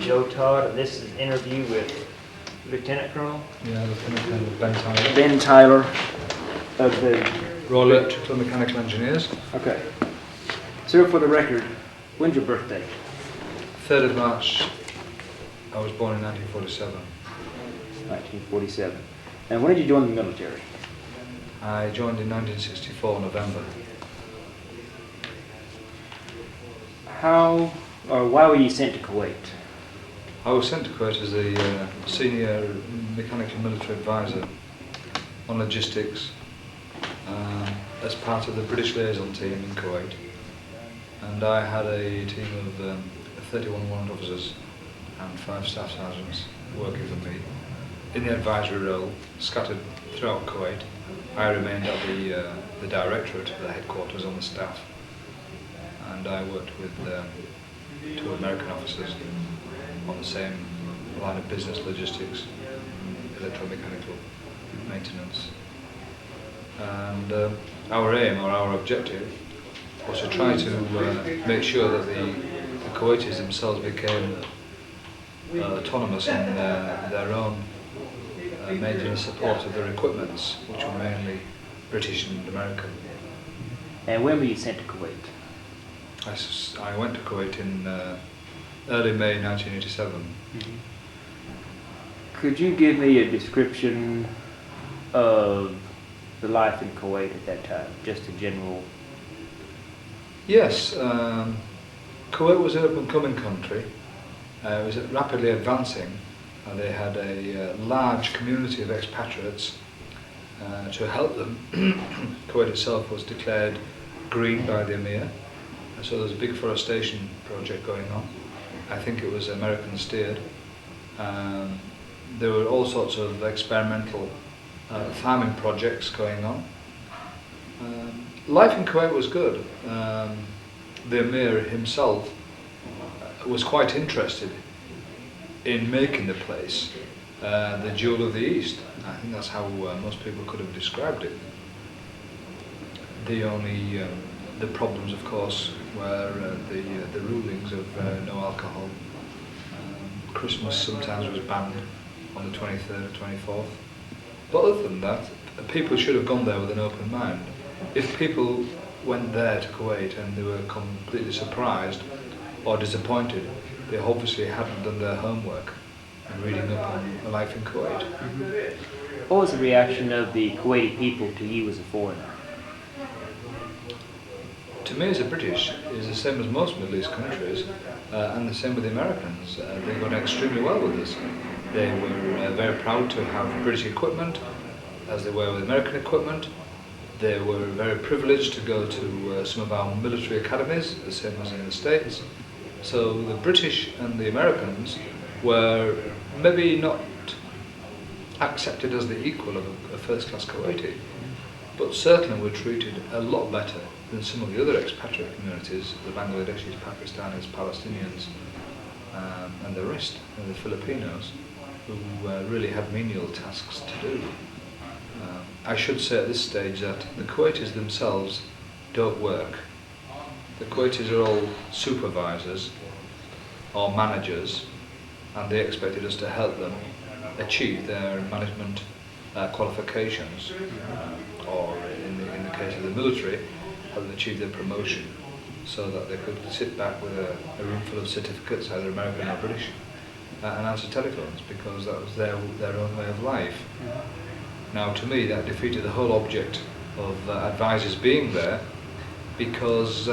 Joe Todd, and this is an interview with Lieutenant Colonel Yeah, Lieutenant Colonel Ben Tyler. Ben Tyler of the Royal Electrical and Mechanical Engineers. Okay. Sir, for the record, when's your birthday? 3rd of March. I was born in 1947. 1947. And when did you join the military? I joined in 1964, November. How or why were you sent to Kuwait? I was sent to Kuwait as a senior mechanical military advisor on logistics as part of the British liaison team in Kuwait. And I had a team of 31 warrant officers and 5 staff sergeants working for me in the advisory role, scattered throughout Kuwait. I remained at the directorate, the headquarters, on the staff, and I worked with 2 American officers on the same line of business, logistics, electromechanical maintenance. And our aim, or our objective, was to try to make sure that the Kuwaitis themselves became autonomous in their own maintenance support of their equipments, which were mainly British and American. And when were you sent to Kuwait? I went to Kuwait in early May 1987. Mm-hmm. Could you give me a description of the life in Kuwait at that time, just a general? Yes, Kuwait was an up-and-coming country. It was rapidly advancing. They had a large community of expatriates to help them. Kuwait itself was declared green by the Emir, so there was a big forestation project going on. I think it was American steered. There were all sorts of experimental farming projects going on. Life in Kuwait was good. The Emir himself was quite interested in making the place the jewel of the East. I think that's how most people could have described it. The problems, of course, were the rulings of no alcohol. Christmas sometimes was banned on the 23rd or 24th. But other than that, people should have gone there with an open mind. If people went there to Kuwait and they were completely surprised or disappointed, they obviously hadn't done their homework and reading up on life in Kuwait. Mm-hmm. What was the reaction of the Kuwaiti people to you as a foreigner? To me, as a British, is the same as most Middle East countries, and the same with the Americans. They got extremely well with us. They were very proud to have British equipment, as they were with American equipment. They were very privileged to go to some of our military academies, the same as in the States. So the British and the Americans were maybe not accepted as the equal of a first-class Kuwaiti, but certainly were treated a lot better than some of the other expatriate communities, the Bangladeshis, Pakistanis, Palestinians, and the rest, and the Filipinos, who really had menial tasks to do. I should say at this stage that the Kuwaitis themselves don't work. The Kuwaitis are all supervisors or managers, and they expected us to help them achieve their management qualifications, or in the case of the military, help them achieve their promotion, so that they could sit back with a room full of certificates, either American or British, and answer telephones, because that was their own way of life. Now, to me, that defeated the whole object of advisors being there, because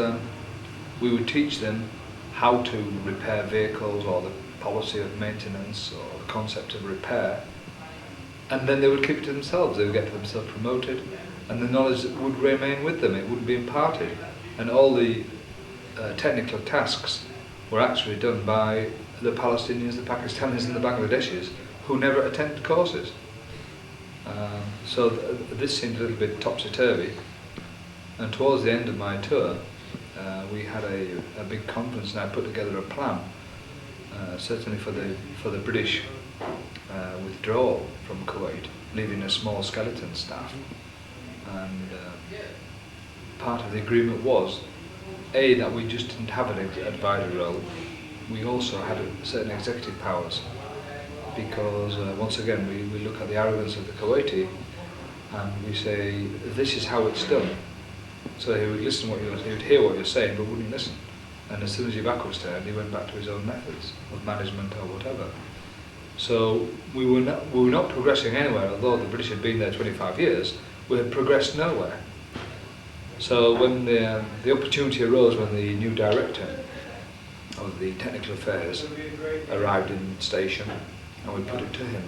we would teach them how to repair vehicles, or the policy of maintenance, or the concept of repair, and then they would keep it to themselves. They would get themselves promoted, and the knowledge would remain with them. It wouldn't be imparted, and all the technical tasks were actually done by the Palestinians, the Pakistanis, and the Bangladeshis, who never attended courses. So this seemed a little bit topsy-turvy, and towards the end of my tour, we had a big conference, and I put together a plan, certainly for the British withdrawal from Kuwait, leaving a small skeleton staff. And part of the agreement was, A, that we just didn't have an advisory role, we also had certain executive powers, because once again we look at the arrogance of the Kuwaiti and we say, this is how it's done. So he would listen he would hear what you're saying but wouldn't listen. And as soon as your back was turned, he went back to his own methods of management or whatever. So we were not progressing anywhere. Although the British had been there 25 years, we had progressed nowhere. So when the opportunity arose, when the new director of the technical affairs arrived in the station, and we put it to him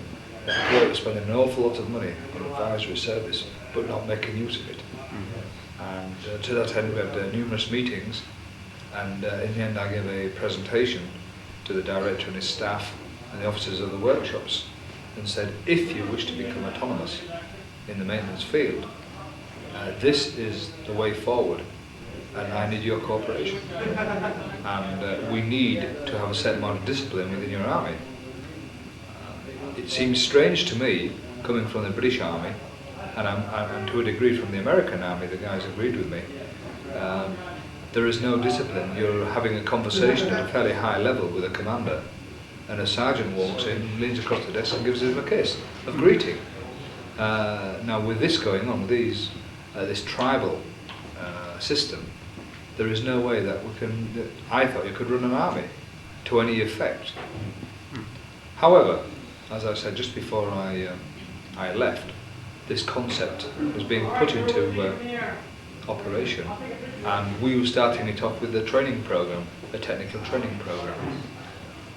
that Kuwait was spending an awful lot of money on advisory service but not making use of it. And to that end we had numerous meetings, and in the end I gave a presentation to the director and his staff and the officers of the workshops and said, if you wish to become autonomous in the maintenance field, this is the way forward, and I need your cooperation. And we need to have a certain amount of discipline within your army. It seems strange to me, coming from the British Army, and to a degree from the American Army, the guys agreed with me, there is no discipline. You're having a conversation at a fairly high level with a commander, and a sergeant walks in, leans across the desk and gives him a kiss of greeting. Now with this going on, with this tribal system, there is no way that I thought you could run an army to any effect. However, as I said just before I left, this concept was being put into operation, and we were starting it off with a training program, a technical training program.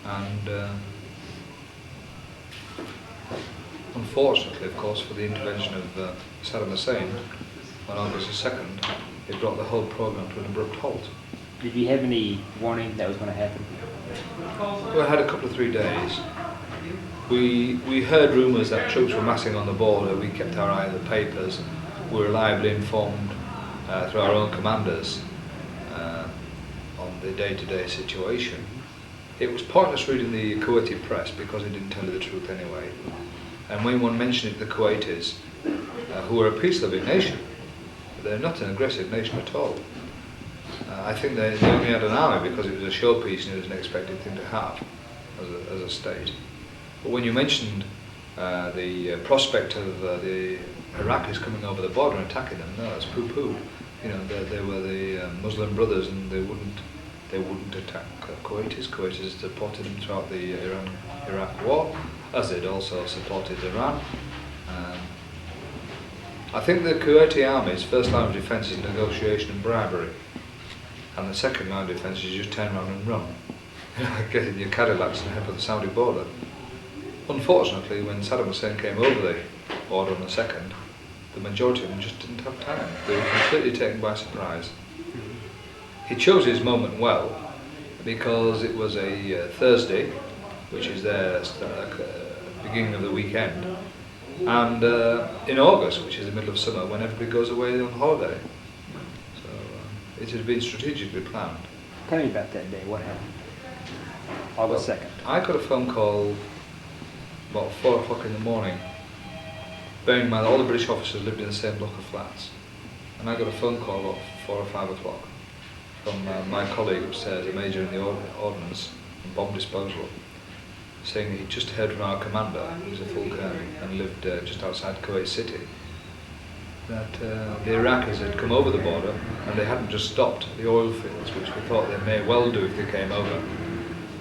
And unfortunately, of course, for the intervention of Saddam Hussein on August the 2nd, it brought the whole program to an abrupt halt. Did you have any warning that was going to happen? We had a couple of 3 days. We heard rumours that troops were massing on the border. We kept our eye on the papers. We were reliably informed through our own commanders on the day-to-day situation. It was pointless reading the Kuwaiti press because it didn't tell you the truth anyway. And when one mentioned it to the Kuwaitis, who are a peace-loving nation, they're not an aggressive nation at all. I think they only had an army because it was a showpiece and it was an expected thing to have as a state. But when you mentioned the prospect of the Iraqis coming over the border and attacking them, no, that's poo-poo. You know, they were the Muslim brothers, and they wouldn't attack Kuwaitis. Kuwaitis supported them throughout the Iran-Iraq war, as they'd also supported Iran. I think the Kuwaiti army's first line of defence is negotiation and bribery, and the second line of defence is just turn around and run. Get in your Cadillacs and head for the Saudi border. Unfortunately, when Saddam Hussein came over the border on the 2nd, the majority of them just didn't have time. They were completely taken by surprise. He chose his moment well, because it was a Thursday, which is their beginning of the weekend, and in August, which is the middle of summer, when everybody goes away on holiday. So it had been strategically planned. Tell me about that day. What happened? August 2nd. I got a phone call about 4 o'clock in the morning. Bearing in mind all the British officers lived in the same block of flats, and I got a phone call about 4 or 5 o'clock from my colleague upstairs, a major in the ordnance and bomb disposal, saying that he'd just heard from our commander, who's a full colonel and lived just outside Kuwait City, that the Iraqis had come over the border and they hadn't just stopped at the oil fields, which we thought they may well do if they came over.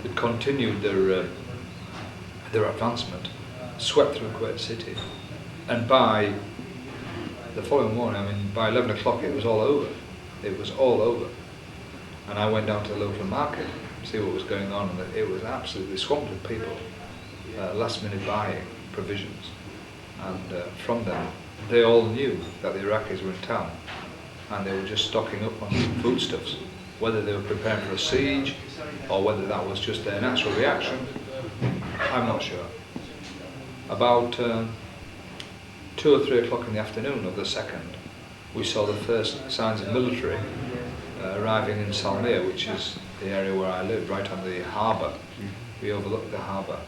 They'd continued their advancement, swept through Kuwait City, and by the following morning, by 11 o'clock it was all over. It was all over. And I went down to the local market to see what was going on, and it was absolutely swamped with people, last minute buying provisions. And from them, they all knew that the Iraqis were in town, and they were just stocking up on foodstuffs. Whether they were preparing for a siege, or whether that was just their natural reaction, I'm not sure. About 2 or 3 o'clock in the afternoon of the 2nd, we saw the first signs of military arriving in Salmiya, which is the area where I lived, right on the harbour. We overlooked the harbour,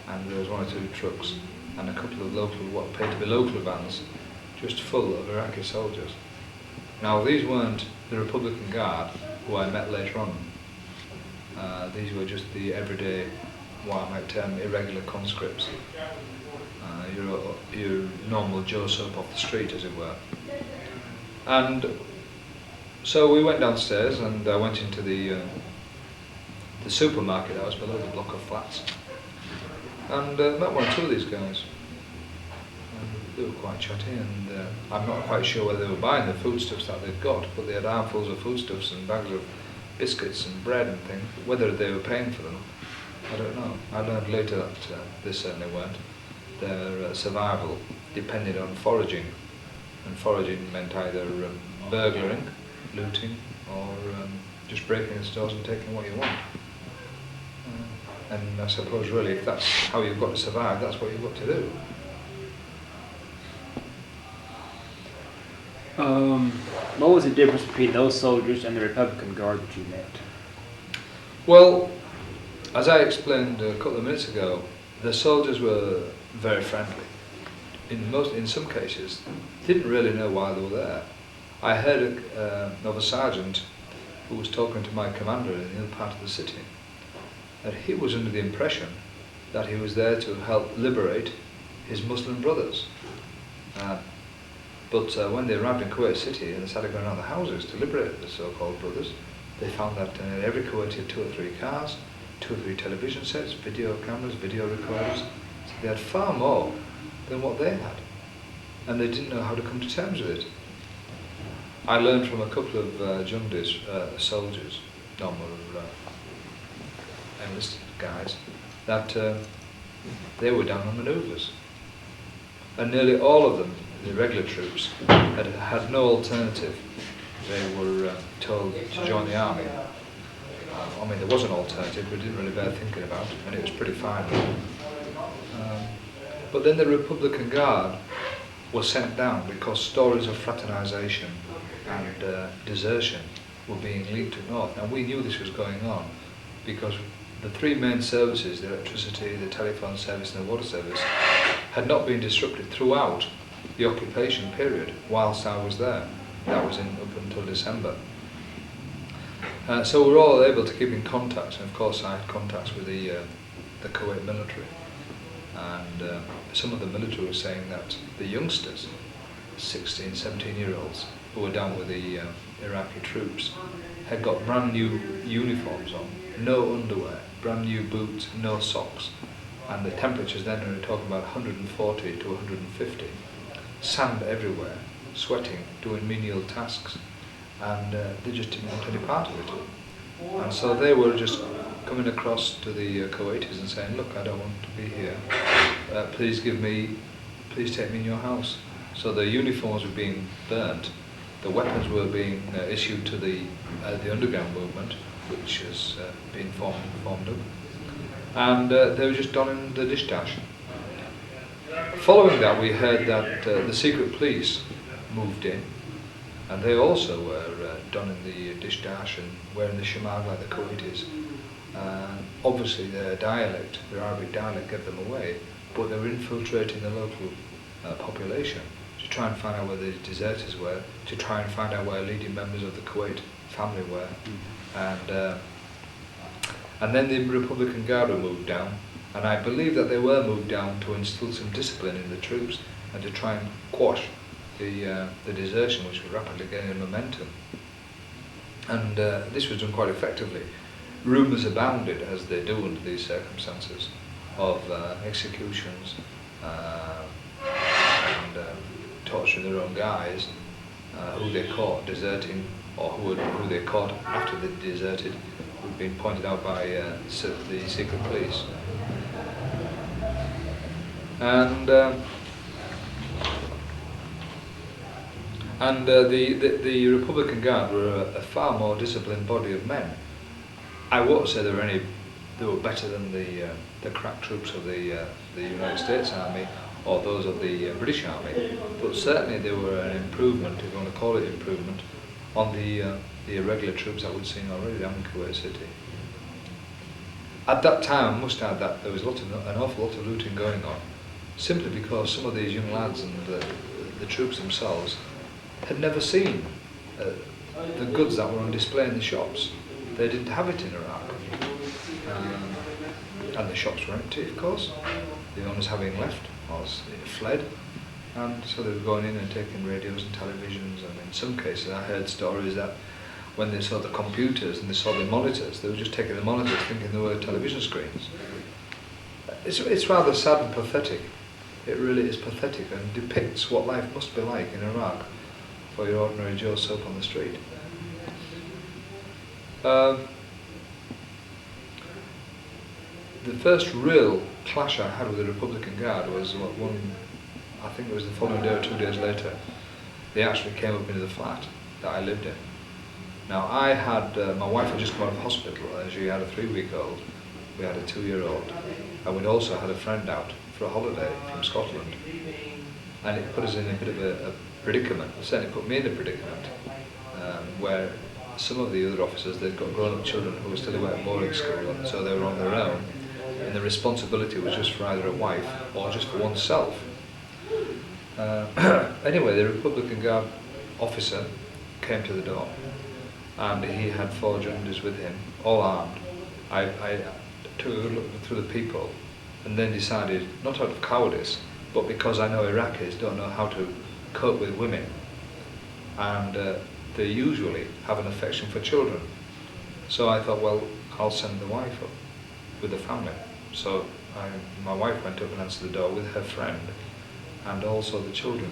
and there was 1 or 2 trucks and a couple of local, what appeared to be local vans, just full of Iraqi soldiers. Now these weren't the Republican Guard, who I met later on. These were just the everyday, what I might term irregular conscripts. Your normal Joe Soap off the street, as it were. And so we went downstairs, and I went into the supermarket that was below the block of flats, and met one or two of these guys. They were quite chatty, and I'm not quite sure whether they were buying the foodstuffs that they'd got, but they had armfuls of foodstuffs and bags of biscuits and bread and things. Whether they were paying for them, I don't know. I learned later that they certainly weren't. Their survival depended on foraging, and foraging meant either burglaring, looting, or just breaking the stores and taking what you want. And I suppose really, if that's how you've got to survive, that's what you've got to do. What was the difference between those soldiers and the Republican Guard that you met? Well, as I explained a couple of minutes ago, the soldiers were very friendly. In some cases, didn't really know why they were there. I heard of a sergeant who was talking to my commander in the other part of the city, that he was under the impression that he was there to help liberate his Muslim brothers. But when they arrived in Kuwait City and they started going around the houses to liberate the so-called brothers, they found that every Kuwaiti had 2 or 3 cars, 2 or 3 television sets, video cameras, video recorders. So they had far more than what they had, and they didn't know how to come to terms with it. I learned from a couple of Jundis soldiers, normal enlisted guys, that they were down on manoeuvres, and nearly all of them, the regular troops, had no alternative. They were told to join the army. I mean, there was an alternative, but it didn't really bear thinking about, and it was pretty fine. But then the Republican Guard was sent down because stories of fraternisation and desertion were being leaked to North. Now, we knew this was going on because the 3 main services, the electricity, the telephone service and the water service, had not been disrupted throughout the occupation period whilst I was there. That was up until December. So we were all able to keep in contact, and of course I had contacts with the Kuwait military. And some of the military were saying that the youngsters, 16, 17-year-olds, who were down with the Iraqi troops, had got brand new uniforms on, no underwear, brand new boots, no socks. And the temperatures then, we were talking about 140 to 150, sand everywhere, sweating, doing menial tasks, and they just didn't want any part of it. And so they were just coming across to the Kuwaitis and saying, look, I don't want to be here, please take me in your house. So the uniforms were being burnt, the weapons were being issued to the underground movement, which has been formed up, and they were just donning the dish dash. Following that, we heard that the secret police moved in, and they also were donning the dish dash and wearing the shamag like the Kuwaitis. Obviously their dialect, their Arabic dialect, gave them away, but they were infiltrating the local population to try and find out where the deserters were, to try and find out where leading members of the Kuwait family were. And then the Republican Guard were moved down, and I believe that they were moved down to instill some discipline in the troops and to try and quash the desertion, which was rapidly gaining momentum. And this was done quite effectively. Rumours abounded, as they do under these circumstances, of executions and torturing their own guys, who they caught deserting, or who they caught after they deserted, who'd been pointed out by the secret police. And the Republican Guard were a far more disciplined body of men. I won't say they were better than the crack troops of the United States Army or those of the British Army, but certainly they were an improvement, if you want to call it improvement, on the irregular troops that we'd seen already down in Kuwait City. At that time, I must add that there was an awful lot of looting going on, simply because some of these young lads and the troops themselves had never seen the goods that were on display in the shops. They didn't have it in Iraq. And the shops were empty, of course. The owners having left or fled. And so they were going in and taking radios and televisions, and in some cases I heard stories that when they saw the computers and they saw the monitors, they were just taking the monitors thinking they were television screens. It's rather sad and pathetic. It really is pathetic and depicts what life must be like in Iraq for your ordinary Joe Soap on the street. The first real clash I had with the Republican Guard was I think it was the following day or 2 days later. They actually came up into the flat that I lived in. Now I had, my wife had just come out of hospital and she had a 3-week-old, we had a 2-year-old, and we'd also had a friend out for a holiday from Scotland. And it put us in a bit of a predicament, it certainly put me in a predicament, where some of the other officers, they'd got grown-up children who were still away at boarding school, and so they were on their own, and the responsibility was just for either a wife or just for oneself. Anyway, the Republican Guard officer came to the door, and he had 4 juniors with him, all armed. I took a look through the people, and then decided, not out of cowardice, but because I know Iraqis don't know how to cope with women, and they usually have an affection for children. So I thought, well, I'll send the wife up with the family. So my wife went up and answered the door with her friend, and also the children.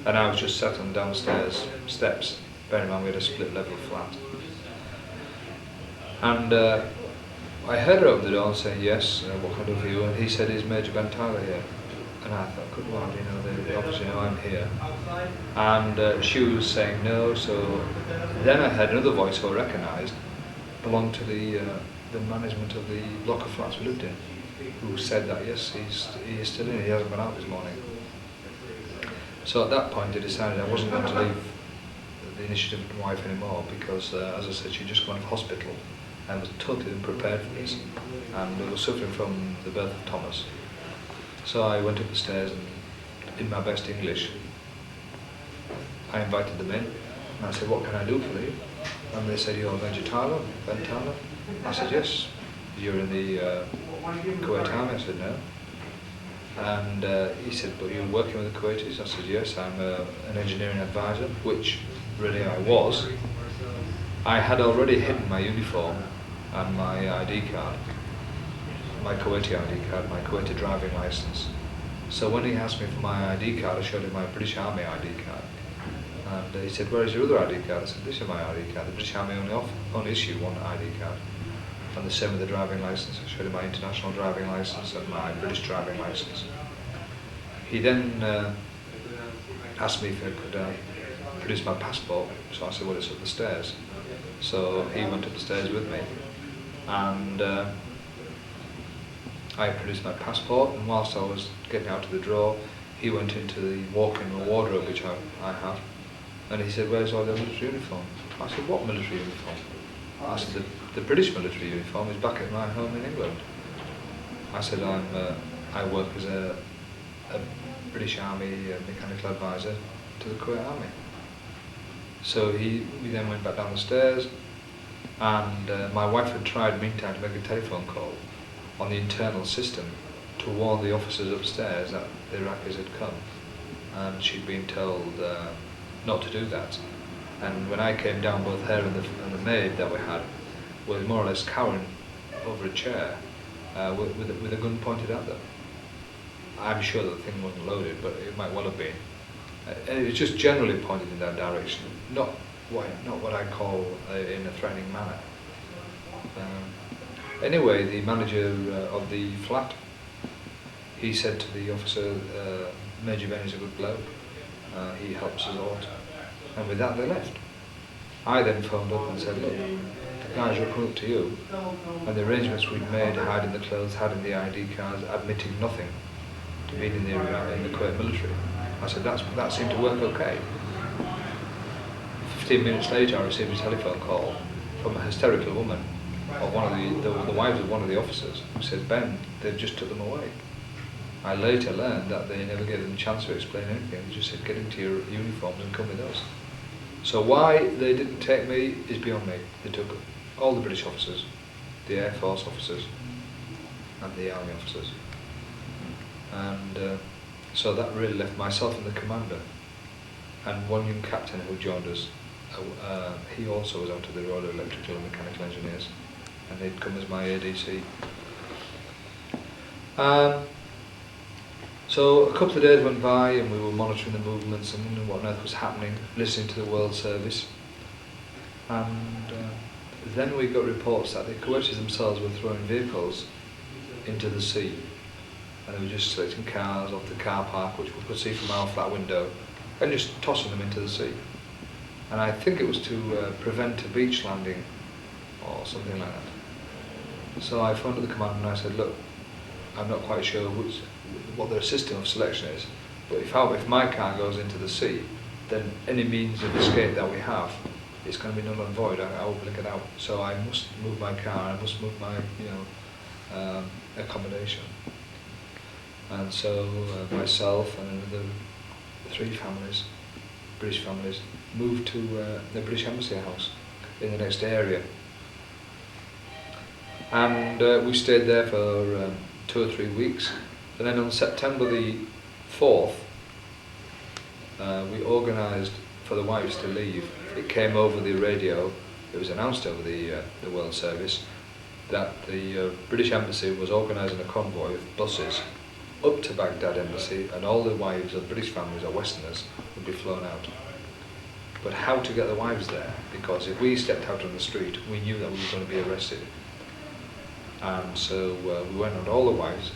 And I was just sat on the downstairs steps, bearing in mind we had a split level flat. And I heard her open the door and say, yes, what can I do for you? And he said, is Major Ben Tyler here? And I thought, good Lord, you know, they obviously know I'm here. And she was saying no, so then I heard another voice who I recognised belonged to the management of the block of flats we lived in, who said that yes, he is still in, he hasn't gone out this morning. So at that point I decided I wasn't going to leave the initiative with my wife anymore, because as I said, she'd just gone to hospital and was totally unprepared for this, and was suffering from the birth of Thomas. So I went up the stairs and, in my best English, I invited them in, and I said, what can I do for you? And they said, you're Major Tyler, Ben Tyler? I said, yes. You're in the Kuwait Army? I said, no. And he said, but you're working with the Kuwaitis? I said, yes, I'm an engineering advisor, which really I was. I had already hidden my uniform and my ID card, my Kuwaiti ID card, my Kuwaiti driving license. So when he asked me for my ID card, I showed him my British Army ID card. And he said, where is your other ID card? I said, this is my ID card. The British Army only issue one ID card. And the same with the driving license. I showed him my international driving license and my British driving license. He then asked me if I could produce my passport. So I said, well, it's up the stairs. So he went up the stairs with me. And I produced my passport, and whilst I was getting out of the drawer, he went into the walk-in wardrobe, which I have, and he said, where's all the military uniform? I said, what military uniform? I said, the British military uniform is back at my home in England. I said, I work as a British Army mechanical advisor to the Kuwait Army. So we then went back down the stairs, and my wife had tried meantime to make a telephone call on the internal system to warn the officers upstairs that the Iraqis had come, and she'd been told not to do that. And when I came down, both her and the maid that we had were more or less cowering over a chair with a gun pointed at them. I'm sure that the thing wasn't loaded, but it might well have been. And it was just generally pointed in that direction, not what I call in a threatening manner. Anyway, the manager of the flat, he said to the officer, Major Ben is a good bloke, he helps us a lot. And with that they left. I then phoned up and said, look, the guys will come up to you, and the arrangements we'd made, hiding the clothes, hiding the ID cards, admitting nothing to being in the Kuwait military. I said, that seemed to work okay. 15 minutes later I received a telephone call from a hysterical woman, of one of the wives of one of the officers, who said, Ben, they've just took them away. I later learned that they never gave them a chance to explain anything, they just said, get into your uniforms and come with us. So why they didn't take me is beyond me. They took all the British officers, the Air Force officers and the Army officers. And so that really left myself and the commander, and one young captain who joined us. He also was out of the Royal Electrical and Mechanical Engineers, and he'd come as my ADC. So a couple of days went by and we were monitoring the movements and wondering what on earth was happening, listening to the World Service. And then we got reports that the Kuwaitis themselves were throwing vehicles into the sea. And they were just selecting cars off the car park, which we could see from our flat window, and just tossing them into the sea. And I think it was to prevent a beach landing or something like that. So I phoned up the commander and I said, look, I'm not quite sure what their system of selection is, but if my car goes into the sea, then any means of escape that we have is going to be null and void. I will blick it out. So I must move my car, I must move my accommodation. And so myself and another 3 families, British families, moved to the British Embassy House in the next area. And we stayed there for 2 or 3 weeks. And then on September the 4th, we organised for the wives to leave. It came over the radio, it was announced over the World Service that the British Embassy was organising a convoy of buses up to Baghdad Embassy, and all the wives of British families or Westerners would be flown out. But how to get the wives there? Because if we stepped out on the street, we knew that we were going to be arrested. And so we went on all the wives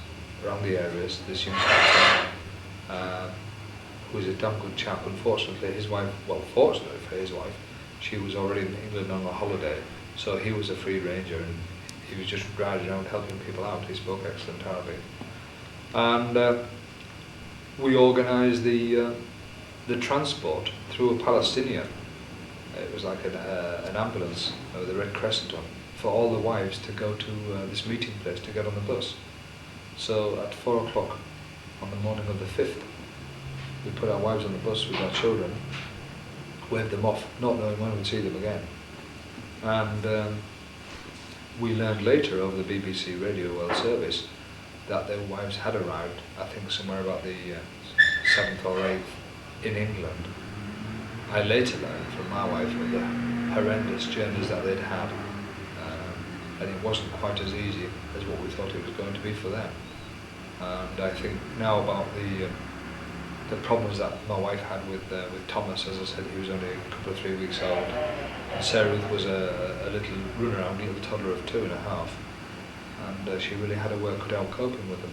around the areas. This young captain, who was a damn good chap, unfortunately his wife, well fortunately for his wife, she was already in England on a holiday, so he was a free ranger and he was just riding around helping people out. He spoke excellent Arabic. And we organised the transport through a Palestinian. It was like an ambulance with a Red Crescent on, for all the wives to go to this meeting place to get on the bus. So at 4 o'clock on the morning of the 5th, we put our wives on the bus with our children, waved them off, not knowing when we'd see them again. And we learned later over the BBC Radio World Service that their wives had arrived, I think somewhere about the 7th or 8th in England. I later learned from my wife of the horrendous journeys that they'd had, and it wasn't quite as easy as what we thought it was going to be for them. And I think now about the problems that my wife had with Thomas. As I said, he was only a couple of 3 weeks old, and Sarah Ruth was a little runaround little toddler of 2.5, and she really had to work cut out coping with them.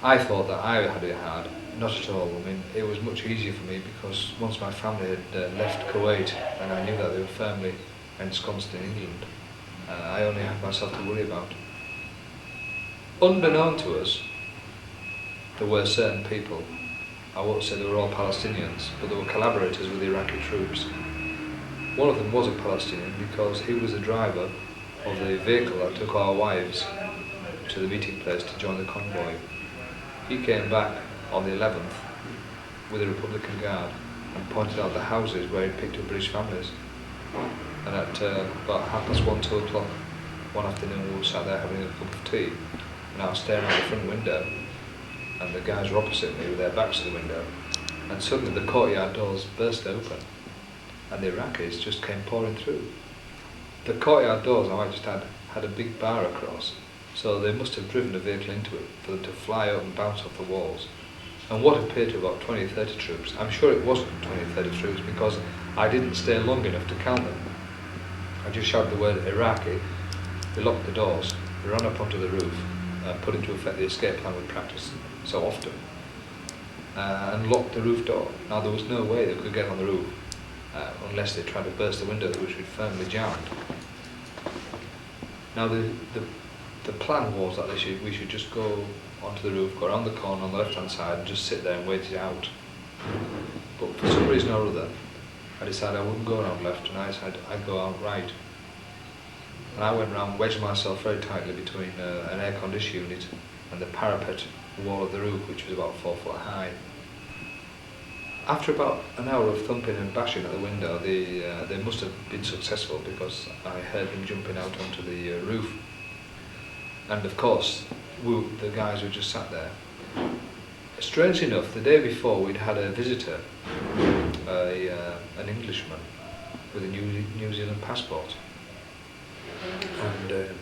I thought that I had it hard. Not at all. I mean, it was much easier for me because once my family had left Kuwait and I knew that they were firmly ensconced in England, I only had myself to worry about. Unbeknown to us, there were certain people, I won't say they were all Palestinians, but they were collaborators with the Iraqi troops. One of them was a Palestinian because he was the driver of the vehicle that took our wives to the meeting place to join the convoy. He came back on the 11th with a Republican Guard and pointed out the houses where he'd picked up British families. And at about 1:30, 2 o'clock one afternoon, we were sat there having a cup of tea, and I was staring out the front window, and the guys were opposite me with their backs to the window, and suddenly the courtyard doors burst open and the Iraqis just came pouring through. The courtyard doors I just had a big bar across, so they must have driven a vehicle into it for them to fly up and bounce off the walls. And what appeared to about 20 or 30 troops, I'm sure it wasn't 20 or 30 troops because I didn't stay long enough to count them. I just shouted the word Iraqi, they locked the doors, they ran up onto the roof, put into effect the escape plan we practiced so often, and locked the roof door. Now there was no way they could get on the roof unless they tried to burst the window which we'd firmly jammed. Now the plan was that we should just go onto the roof, go around the corner on the left hand side and just sit there and wait it out. But for some reason or other, I decided I wouldn't go around left and I decided I'd go out right. And I went round, wedged myself very tightly between an air condition unit and the parapet wall of the roof, which was about 4 foot high. After about an hour of thumping and bashing at the window, they must have been successful because I heard them jumping out onto the roof. And of course, the guys who just sat there. Strangely enough, the day before we'd had a visitor, an Englishman with a New Zealand passport. And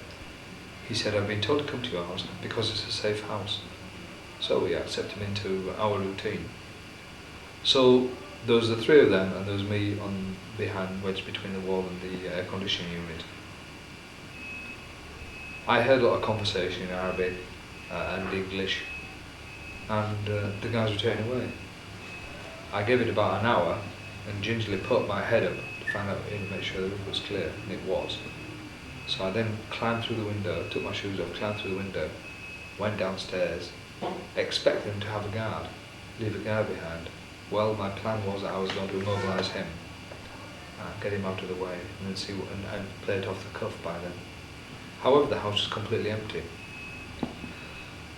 he said, "I've been told to come to your house because it's a safe house." So we accept him into our routine. So there was the three of them, and there was me on behind, wedged between the wall and the air conditioning unit. I heard a lot of conversation in Arabic and English, and the guys were turning away. I gave it about an hour and gingerly put my head up to find out and make sure the roof was clear, and it was. So I then climbed through the window, took my shoes off, climbed through the window, went downstairs, expecting to have a guard, leave a guard behind. Well, my plan was that I was going to immobilise him, get him out of the way, and then see and play it off the cuff by then. However, the house was completely empty.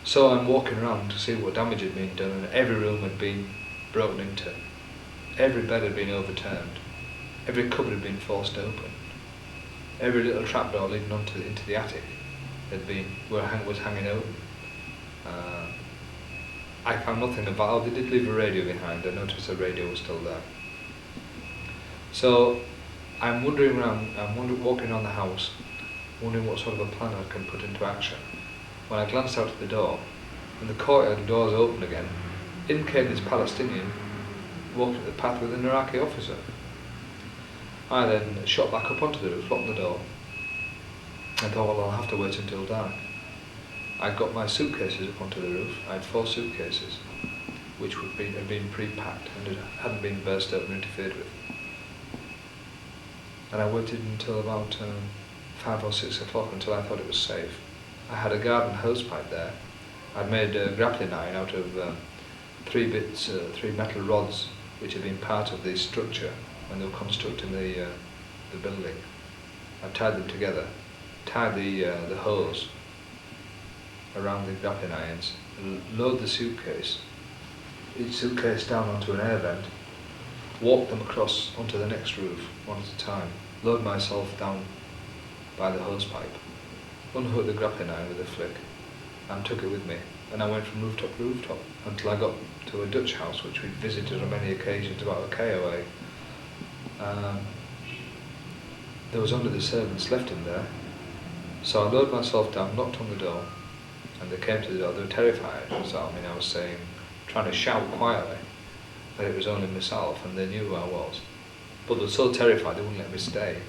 So I'm walking around to see what damage had been done, and every room had been broken into. Every bed had been overturned. Every cupboard had been forced open. Every little trapdoor leading into the attic was hanging open. I found nothing of valve. They did leave a radio behind. I noticed the radio was still there. So I'm wandering around, walking around the house, wondering what sort of a plan I can put into action. When I glanced out at the door, and the courtyard doors opened again, in came this Palestinian, walking the path with an Iraqi officer. I then shot back up onto the roof, locked the door, and thought, well, I'll have to wait until dark. I got my suitcases up onto the roof. I had 4 suitcases, which had been pre-packed and hadn't been burst open or interfered with. And I waited until about 5 or 6 o'clock until I thought it was safe. I had a garden hose pipe there. I'd made a grappling iron out of 3 metal rods, which had been part of the structure when they were constructing the building. I tied them together, tied the hose around the grappling irons, load the suitcase, each suitcase down onto an air vent, walk them across onto the next roof one at a time, load myself down by the hose pipe, unhook the grappling iron with a flick, and took it with me. And I went from rooftop to rooftop until I got to a Dutch house which we'd visited on many occasions about a K away. There was only the servants left in there, so I loaded myself down, knocked on the door, and they came to the door. They were terrified. So I was trying to shout quietly that it was only myself, and they knew who I was. But they were so terrified they wouldn't let me stay.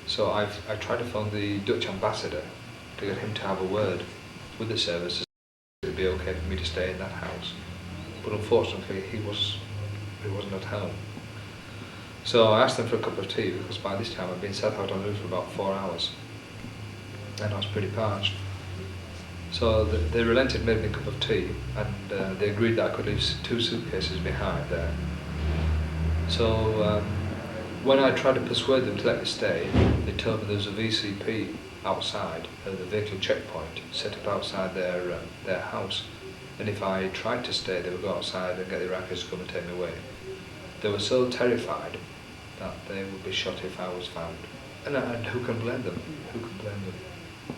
So I tried to phone the Dutch ambassador to get him to have a word with the service to see if it would be okay for me to stay in that house. But unfortunately, he wasn't at home. So I asked them for a cup of tea because by this time I'd been sat out on the roof for about 4 hours, and I was pretty parched. So they relented, made me a cup of tea, and they agreed that I could leave 2 suitcases behind there. So when I tried to persuade them to let me stay, they told me there was a VCP outside, the vehicle checkpoint, set up outside their house, and if I tried to stay, they would go outside and get the Iraqis to come and take me away. They were so terrified that they would be shot if I was found. And who can blame them? Who can blame them?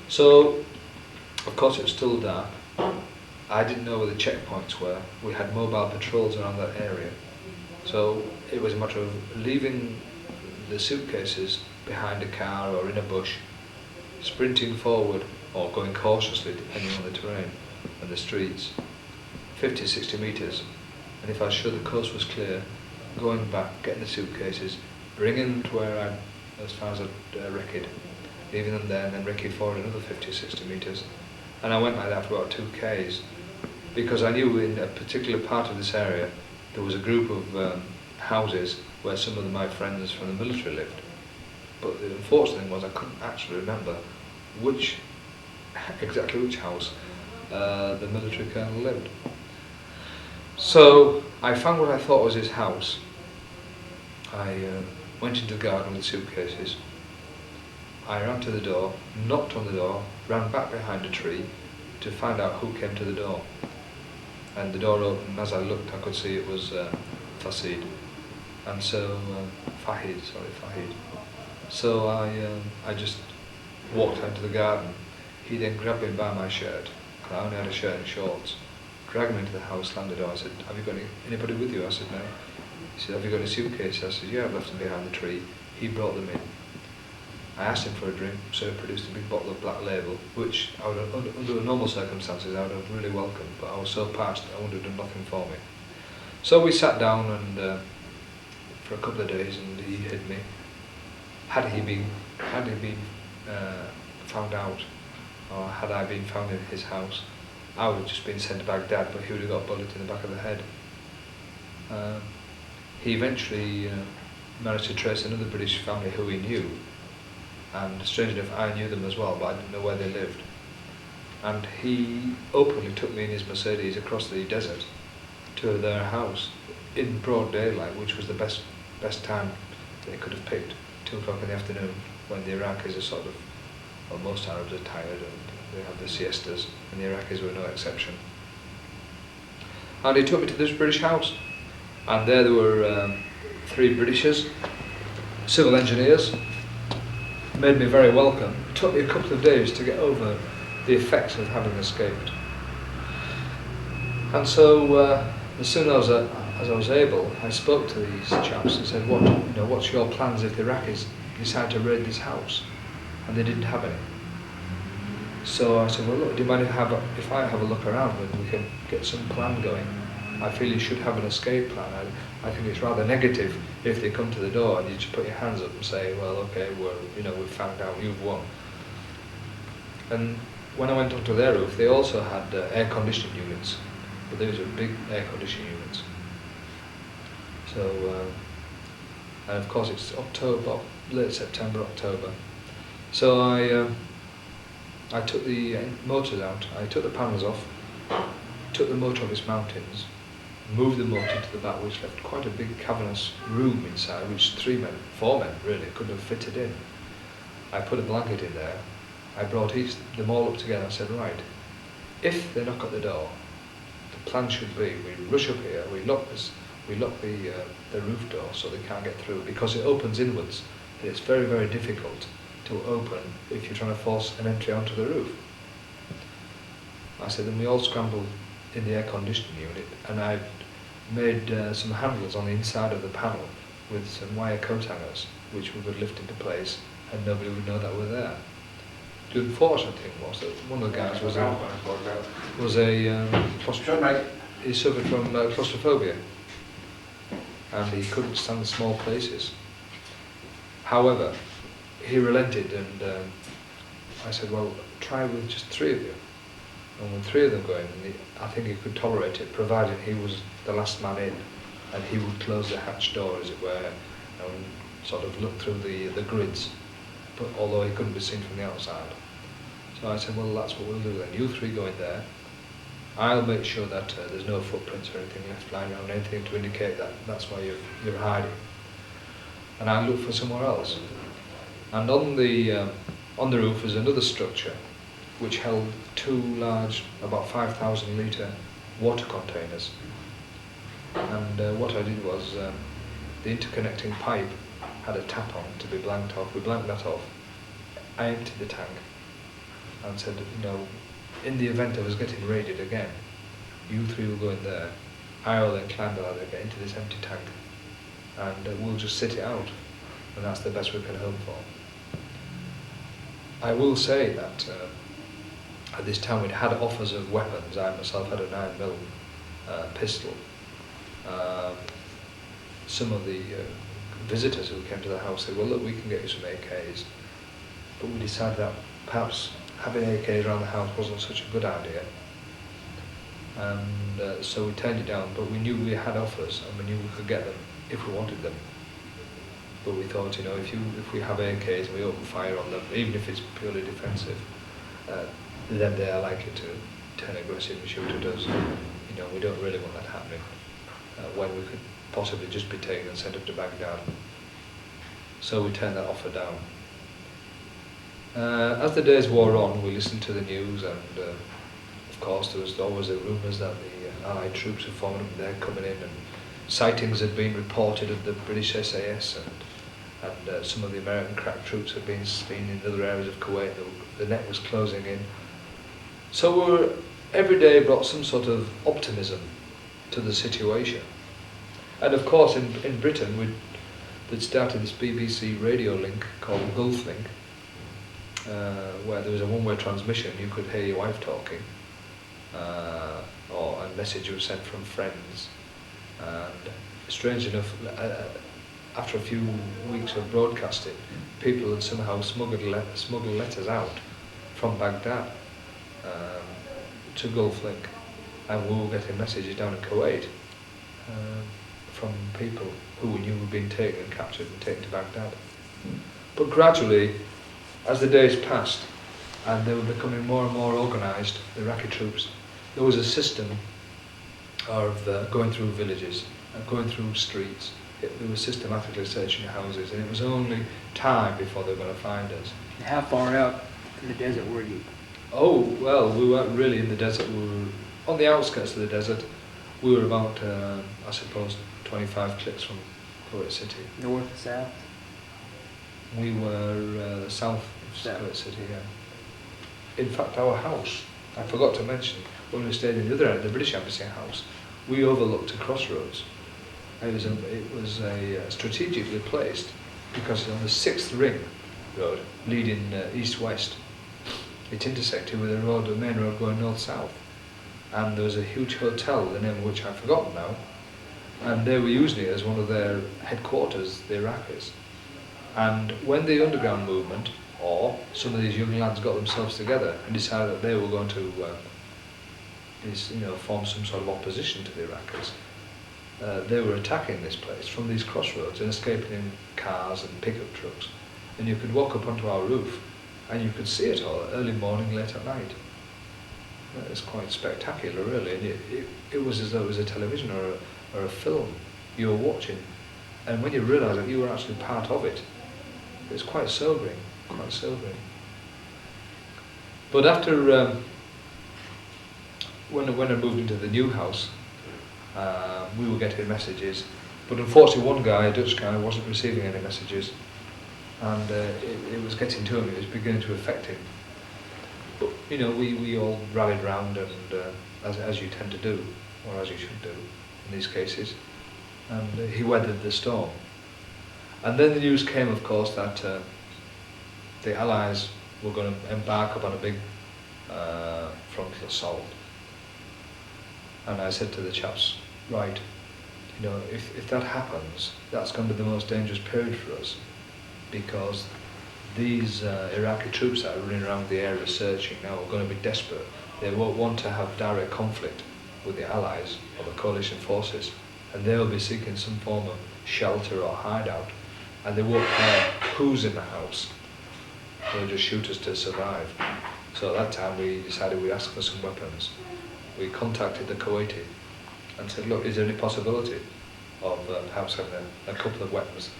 So, of course, it was still dark. I didn't know where the checkpoints were. We had mobile patrols around that area. So it was a matter of leaving the suitcases behind a car or in a bush, sprinting forward or going cautiously depending on the terrain and the streets, 50, 60 metres. And if I was sure the coast was clear, going back, getting the suitcases, bringing them to where as far as I'd recce, leaving them there, and then recce forward another 50, 60 metres. And I went like that for about 2 Ks, because I knew in a particular part of this area there was a group of houses where some of my friends from the military lived. But the unfortunate thing was I couldn't actually remember exactly which house the military colonel lived. So I found what I thought was his house. I went into the garden with the suitcases. I ran to the door, knocked on the door, ran back behind a tree to find out who came to the door. and the door opened, and as I looked I could see it was Fasid. And so, Fahid. So I just walked out to the garden. He then grabbed me by my shirt, and I only had a shirt and shorts, dragged me into the house, slammed the door. I said, "Have you got anybody with you?" I said, "No." He said, "Have you got a suitcase?" I said, "Yeah, I've left them behind the tree." He brought them in. I asked him for a drink, so he produced a big bottle of Black Label, which I would have, under normal circumstances I would have really welcomed, but I was so parched I would have done nothing for me. So we sat down and for a couple of days, and he hid me. Had he been found out, or had I been found in his house, I would have just been sent to Baghdad, but he would have got a bullet in the back of the head. He eventually managed to trace another British family who he knew, and strange enough I knew them as well, but I didn't know where they lived. And he openly took me in his Mercedes across the desert to their house in broad daylight, which was the best time they could have picked, 2 o'clock in the afternoon, when the Iraqis are sort of, well, most Arabs are tired and they have the siestas, and the Iraqis were no exception. And he took me to this British house, and there were 3 Britishers, civil engineers, made me very welcome. It took me a couple of days to get over the effects of having escaped. And so, as soon as I was able, I spoke to these chaps and said, "What's your plans if the Iraqis decide to raid this house?" And they didn't have any. So I said, "Well, look, do you mind if I have a look around and we can get some plan going? I feel you should have an escape plan. I think it's rather negative if they come to the door and you just put your hands up and say, well, okay, we've found out, you've won." And when I went onto their roof, they also had air conditioning units, but those were big air conditioning units. So, and of course it's October, late September, October. So I took the motors out, I took the panels off, took the motor off its mountings, moved the motor to the back, which left quite a big cavernous room inside, which 4 men really could have fitted in. I put a blanket in there, I brought them all up together and said, right, if they knock at the door, the plan should be we rush up here, we lock the roof door so they can't get through, because it opens inwards and it's very, very difficult to open if you're trying to force an entry onto the roof. I said, then we all scrambled in the air conditioning unit, and I made some handles on the inside of the panel with some wire coat hangers, which we would lift into place and nobody would know that we're there. The unfortunate thing was that one of the guys he suffered from claustrophobia, and he couldn't stand the small places. However, he relented, and I said, well, try with just 3 of you. And with 3 of them going, I think he could tolerate it, provided he was the last man in, and he would close the hatch door, as it were, and sort of look through the grids, but although he couldn't be seen from the outside. So I said, well, that's what we'll do then. You 3 go in there. I'll make sure that there's no footprints or anything left lying around, anything to indicate that that's why you're hiding. And I'll look for somewhere else. And on the roof is another structure which held 2 large, about 5,000 litre water containers. And what I did was, the interconnecting pipe had a tap on to be blanked off. We blanked that off. I emptied the tank and said, in the event of us getting raided again, you 3 will go in there. I will then climb the ladder, get into this empty tank, and we'll just sit it out. And that's the best we can hope for. I will say that at this time we'd had offers of weapons. I myself had a 9mm pistol. Some of the visitors who came to the house said, well, look, we can get you some AKs. But we decided that perhaps having AKs around the house wasn't such a good idea. And so we turned it down, but we knew we had offers and we knew we could get them if we wanted them. But we thought, if we have AKs and we open fire on them, even if it's purely defensive, then they are likely to turn aggressive and shoot at us. We don't really want that happening when we could possibly just be taken and sent up to Baghdad. So we turned that offer down. As the days wore on, we listened to the news, and of course there was always the rumours that Allied troops were forming up there, coming in, and sightings had been reported of the British SAS, and some of the American crack troops had been seen in other areas of Kuwait. The net was closing in. So every day brought some sort of optimism to the situation. And of course in Britain they'd started this BBC radio link called Gulflink, where there was a one-way transmission. You could hear your wife talking, or a message was sent from friends. And strange enough, after a few weeks of broadcasting, people had somehow smuggled letters out from Baghdad to Gulflink, and we were getting messages down in Kuwait from people who we knew were being taken and captured and taken to Baghdad. But gradually, as the days passed and they were becoming more and more organised, the Iraqi troops, there was a system of going through villages, going through streets. They were systematically searching houses, and it was only time before they were going to find us. How far out in the desert were you? Oh, well, we weren't really in the desert. We were on the outskirts of the desert. We were about, I suppose, 25 clicks from Kuwait City. North or south? We were south of Kuwait City, yeah. In fact, our house, I forgot to mention, when we stayed in the other end, the British Embassy house, we overlooked a crossroads. It was strategically placed because it's on the 6th ring road leading east-west. It intersected with the main road going north-south. And there was a huge hotel, the name of which I've forgotten now, and they were using it as one of their headquarters, the Iraqis. And when the underground movement, or some of these young lads got themselves together and decided that they were going to form some sort of opposition to the Iraqis, they were attacking this place from these crossroads and escaping in cars and pickup trucks. And you could walk up onto our roof and you could see it all early morning, late at night. It was quite spectacular, really, and it was as though it was a television or a film you were watching. And when you realised that you were actually part of it, it was quite sobering, quite sobering. But after, when I moved into the new house, we were getting messages, but unfortunately one guy, a Dutch guy, wasn't receiving any messages, and it was getting to him, it was beginning to affect him. But, we all rallied round, and as you tend to do, or as you should do in these cases, and he weathered the storm. And then the news came, of course, that the Allies were going to embark upon a big frontal assault. And I said to the chaps, right, if that happens, that's going to be the most dangerous period for us, because these Iraqi troops that are running around the area searching now are going to be desperate. They won't want to have direct conflict with the Allies or the coalition forces, and they'll be seeking some form of shelter or hideout, and they won't care who's in the house. They'll just shoot us to survive. So at that time we decided we'd ask for some weapons. We contacted the Kuwaiti and said, look, is there any possibility of perhaps having a couple of weapons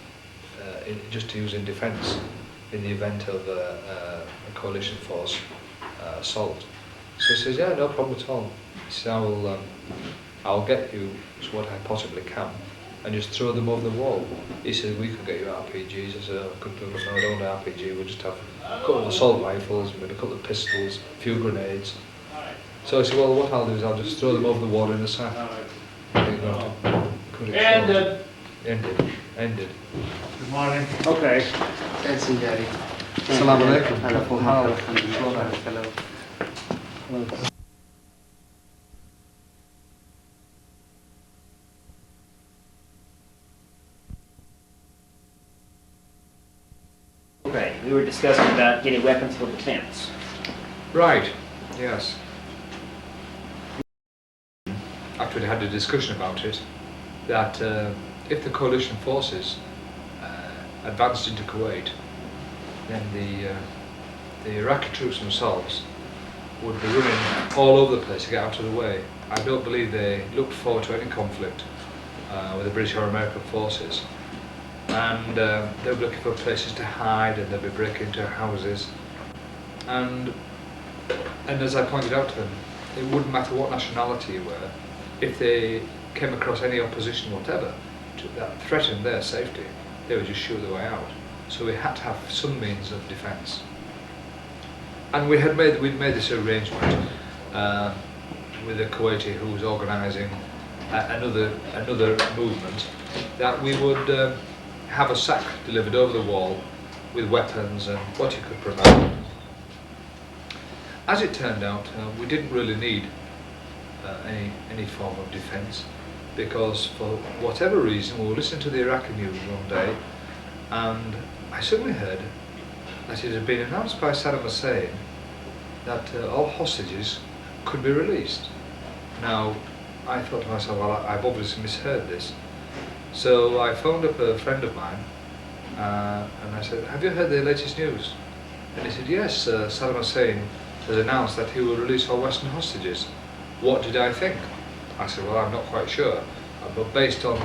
just to use in defence in the event of a coalition force assault? So he says, yeah, no problem at all. He says, I'll get you what I possibly can and just throw them over the wall. He said, we could get you RPGs. I said, no, I don't want RPG, we'll just have a couple of assault rifles, maybe a couple of pistols, a few grenades. So I said, well, what I'll do is I'll just throw them over the wall in a sack. Ended. Good morning. Okay. Fancy, Daddy. Assalamu alaikum. Hello. Okay, we were discussing about getting weapons for defense. Right, yes. After we had a discussion about it, that if the coalition forces advanced into Kuwait, then the Iraqi troops themselves would be running all over the place to get out of the way. I don't believe they looked forward to any conflict with the British or American forces. And they'll be looking for places to hide, and they'll be breaking into houses. And as I pointed out to them, it wouldn't matter what nationality you were, if they came across any opposition whatever that threatened their safety, they would just shoot their way out. So we had to have some means of defence. And we'd made this arrangement with a Kuwaiti who was organising another movement, that we would have a sack delivered over the wall with weapons and what he could provide. As it turned out, we didn't really need any form of defence, because for whatever reason we were listening to the Iraqi news one day, and I suddenly heard that it had been announced by Saddam Hussein that all hostages could be released. Now, I thought to myself, well, I've obviously misheard this. So I phoned up a friend of mine and I said, have you heard the latest news? And he said, yes, Saddam Hussein has announced that he will release all Western hostages. What did I think? I said, well, I'm not quite sure, but based on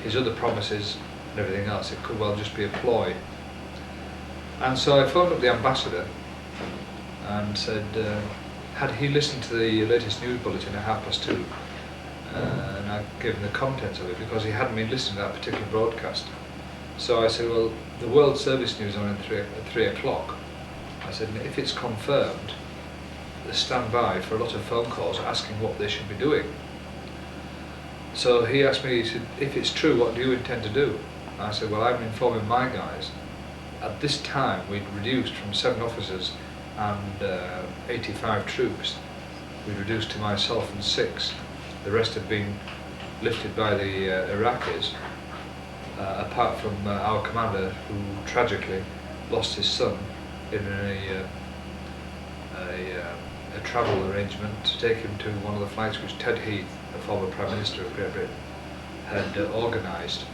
his other promises and everything else, it could well just be a ploy. And so I phoned up the ambassador and said, had he listened to the latest news bulletin at 2:30? And I gave him the contents of it, because he hadn't been listening to that particular broadcast. So I said, well, the World Service News on at 3 o'clock. I said, if it's confirmed, stand by for a lot of phone calls asking what they should be doing. So he asked me, he said, if it's true, what do you intend to do? I said, well, I'm informing my guys. At this time, we'd reduced from 7 officers and 85 troops. We'd reduced to myself and 6. The rest had been lifted by the Iraqis, apart from our commander, who tragically lost his son in a travel arrangement to take him to one of the flights which Ted Heath, the former Prime Minister of Great Britain, had organised.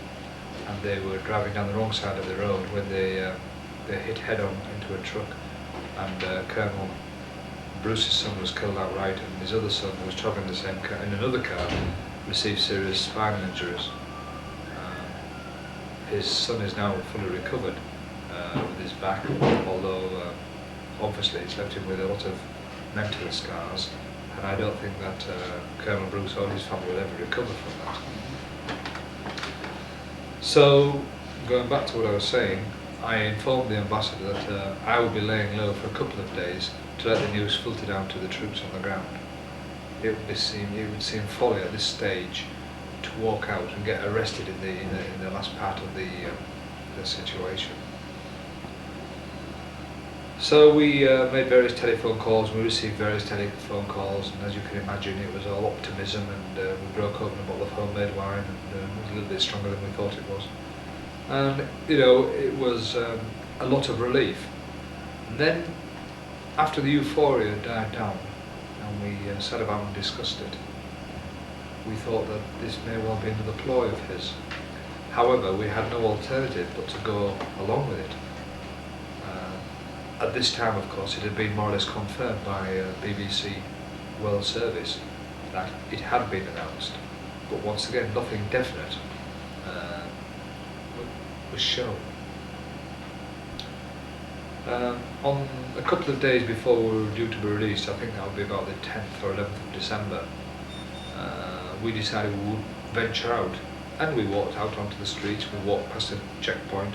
And they were driving down the wrong side of the road when they hit head-on into a truck, and Colonel Bruce's son was killed outright, and his other son, who was travelling the same car, in another car, received serious spinal injuries. His son is now fully recovered with his back, although obviously it's left him with a lot of mental scars, and I don't think that Colonel Bruce or his family will ever recover from that. So, going back to what I was saying, I informed the ambassador that I would be laying low for a couple of days to let the news filter down to the troops on the ground. It would seem folly at this stage to walk out and get arrested in the last part of the situation. So we made various telephone calls, we received various telephone calls, and as you can imagine, it was all optimism, and we broke open a bottle of homemade wine, and it was a little bit stronger than we thought it was. And, you know, it was a lot of relief. And then, after the euphoria died down, and we sat about and discussed it, we thought that this may well be another ploy of his. However, we had no alternative but to go along with it. At this time, of course, it had been more or less confirmed by BBC World Service that it had been announced, but once again, nothing definite was shown. On a couple of days before we were due to be released, I think that would be about the 10th or 11th of December, we decided we would venture out, and we walked out onto the streets. We walked past a checkpoint.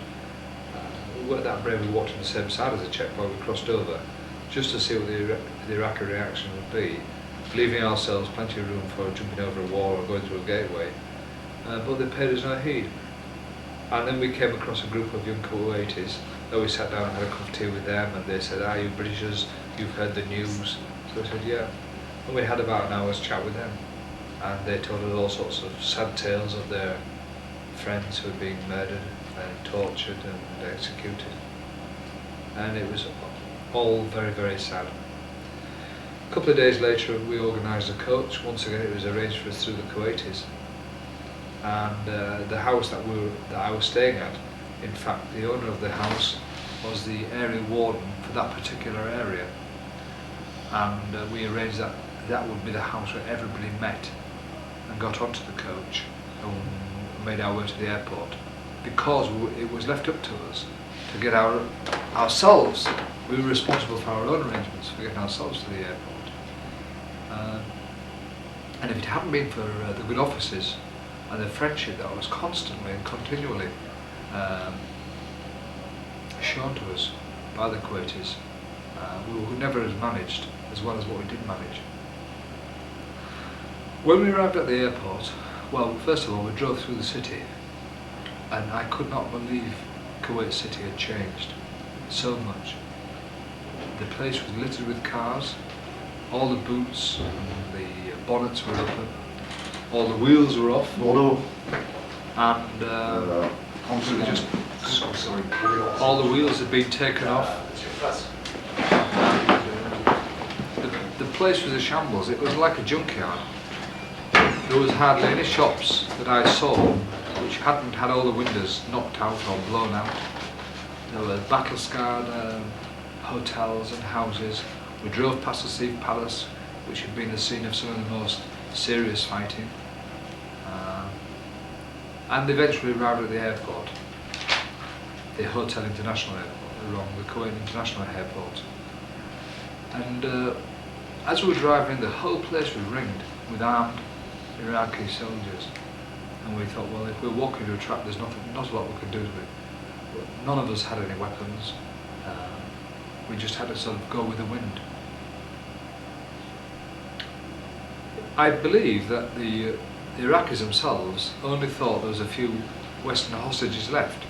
We weren't that brave, we walked on the same side as the checkpoint. We crossed over just to see what the Iraqi reaction would be, leaving ourselves plenty of room for jumping over a wall or going through a gateway, but they paid us no heed. And then we came across a group of young Kuwaitis, and we sat down and had a cup of tea with them, and they said, "Ah, you Britishers, you've heard the news?" So I said, "Yeah." And we had about an hour's chat with them, and they told us all sorts of sad tales of their friends who had been murdered and tortured and executed, and it was all very, very sad. A couple of days later we organised a coach. Once again it was arranged for us through the Kuwaitis, and the house that I was staying at, in fact the owner of the house was the area warden for that particular area, and we arranged that that would be the house where everybody met and got onto the coach and made our way to the airport, because it was left up to us to get ourselves. We were responsible for our own arrangements for getting ourselves to the airport. And if it hadn't been for the good offices and the friendship that was constantly and continually shown to us by the Kuwaitis, we would never have managed as well as what we did manage. When we arrived at the airport, well, first of all, we drove through the city, and I could not believe Kuwait City had changed so much. The place was littered with cars, all the boots and the bonnets were open, all the wheels were off, and all the wheels had been taken off. The place was a shambles. It was like a junkyard. There was hardly any shops that I saw which hadn't had all the windows knocked out or blown out. There were battle-scarred hotels and houses. We drove past the Sea Palace, which had been the scene of some of the most serious fighting. And eventually arrived at the airport, the Hotel International Airport, the Kuwait International Airport. And as we were driving, the whole place was ringed with armed Iraqi soldiers. And we thought, well, if we're walking to a trap, there's not a lot we can do to it. But none of us had any weapons. We just had to sort of go with the wind. I believe that the Iraqis themselves only thought there was a few Western hostages left.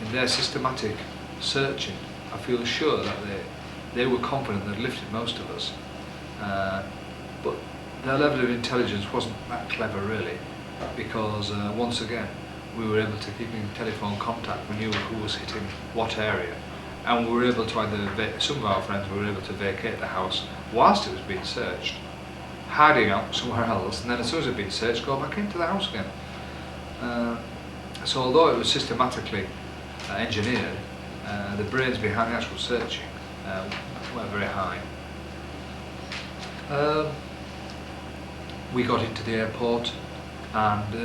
In their systematic searching, I feel sure that they were confident they'd lifted most of us. But their level of intelligence wasn't that clever really, because once again we were able to keep in telephone contact. We knew who was hitting what area, and we were able to either, some of our friends were able to vacate the house whilst it was being searched, hiding out somewhere else, and then as soon as it had been searched, go back into the house again. So although it was systematically engineered, the brains behind the actual searching weren't very high. We got into the airport, and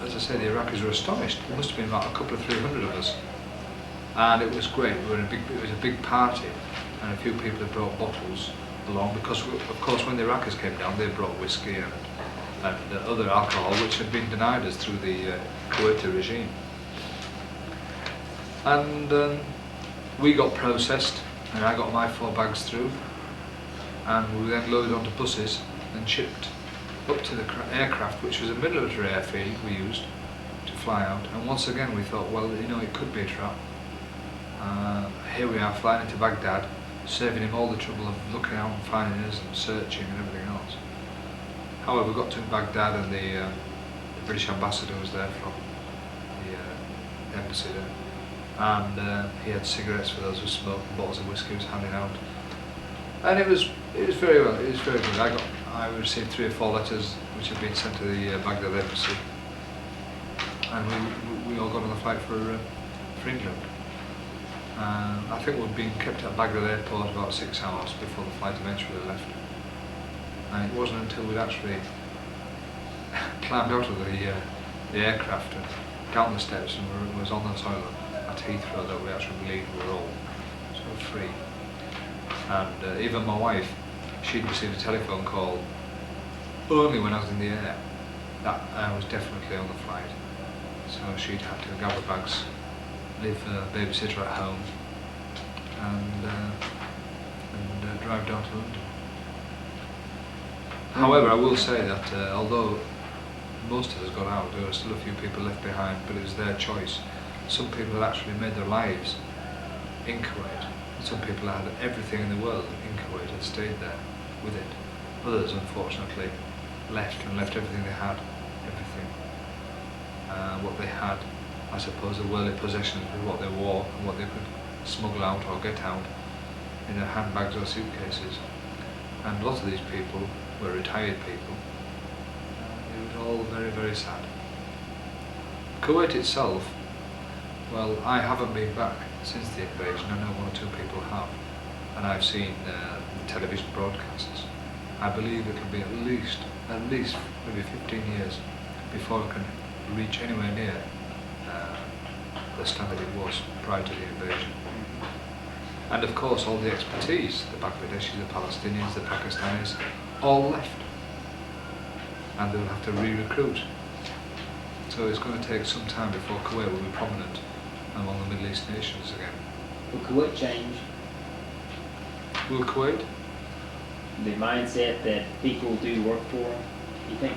as I say, the Iraqis were astonished. There must have been about a couple of 300 of us, and it was great. It was a big party, and a few people had brought bottles along because, of course, when the Iraqis came down, they brought whiskey and other alcohol, which had been denied us through the Kuwaiti regime. And we got processed, and I got my 4 bags through, and we were then loaded onto buses and shipped up to the aircraft, which was a military airfield we used to fly out. And once again we thought, well, you know, it could be a trap. Here we are flying into Baghdad, saving him all the trouble of looking out and finding us and searching and everything else. However, we got to Baghdad, and the British ambassador was there from the embassy there, and he had cigarettes for those who smoked, and bottles of whiskey he was handing out. And it was very well. It was very good. I received 3 or 4 letters which had been sent to the Baghdad embassy, and we all got on the flight for England. I think we'd been kept at Baghdad airport about 6 hours before the flight eventually left. And it wasn't until we'd actually climbed out of the aircraft and down the steps and was on the toilet at Heathrow that we actually believed we were all sort of free. And even my wife, she'd received a telephone call only when I was in the air that I was definitely on the flight. So she'd had to grab her bags, leave a babysitter at home, and drive down to London. However, I will say that although most of us got out, there were still a few people left behind, but it was their choice. Some people had actually made their lives in Kuwait. Some people had everything in the world in Kuwait and stayed there with it. Others, unfortunately, left everything they had, everything. What they had, I suppose, the worldly possessions with what they wore and what they could smuggle out or get out in their handbags or suitcases. And lots of these people were retired people. It was all very, very sad. Kuwait itself, well, I haven't been back since the invasion. I know 1 or 2 people have, and I've seen the television broadcasts. I believe it'll be at least maybe 15 years before it can reach anywhere near the standard it was prior to the invasion. And of course all the expertise, the Bangladeshis, the Palestinians, the Pakistanis, all left. and they'll have to re-recruit. So it's going to take some time before Kuwait will be prominent among the Middle East nations again. Will Kuwait change Will Kuwait? the mindset that people do work for them, you think?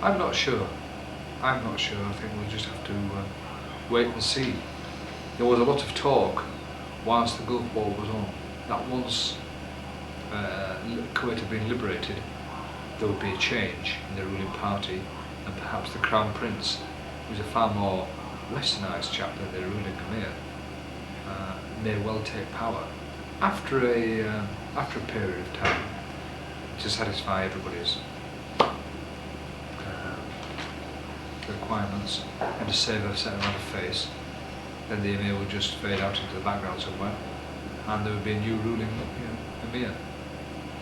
I'm not sure. I'm not sure. I think we'll just have to wait and see. There was a lot of talk whilst the Gulf War was on that once Kuwait had been liberated, there would be a change in the ruling party, and perhaps the Crown Prince, who's a far more westernised chap than the ruling Emir, may well take power after a period of time to satisfy everybody's requirements and to save a certain amount of face. Then the Emir will just fade out into the background somewhere, and there would be a new ruling Emir.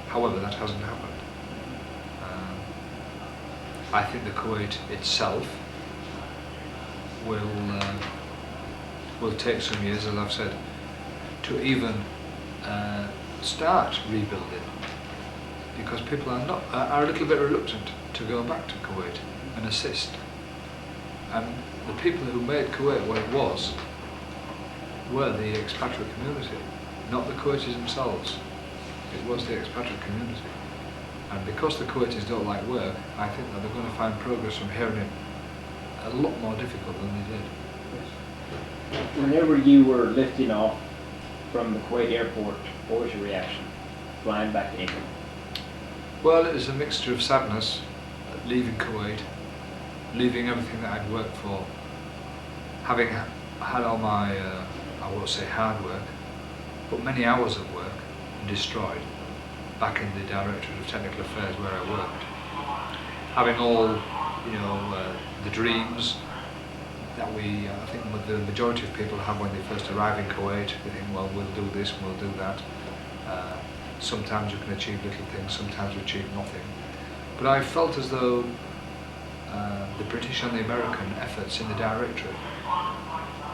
However, that hasn't happened. I think the Kuwait itself will take some years, as I've said, to even start rebuilding, because people are a little bit reluctant to go back to Kuwait and assist. And the people who made Kuwait what it was were the expatriate community, not the Kuwaitis themselves. It was the expatriate community. And because the Kuwaitis don't like work, I think that they're going to find progress from here on in a lot more difficult than they did. Whenever you were lifting off from the Kuwait airport, what was your reaction? Flying back to England? Well, it was a mixture of sadness at leaving Kuwait, leaving everything that I'd worked for, having had all my, I won't say hard work, but many hours of work destroyed back in the Directorate of Technical Affairs where I worked. Having all, the dreams that I think the majority of people have when they first arrive in Kuwait. They think, well, we'll do this, we'll do that. Sometimes you can achieve little things, sometimes you achieve nothing. But I felt as though the British and the American efforts in the Directorate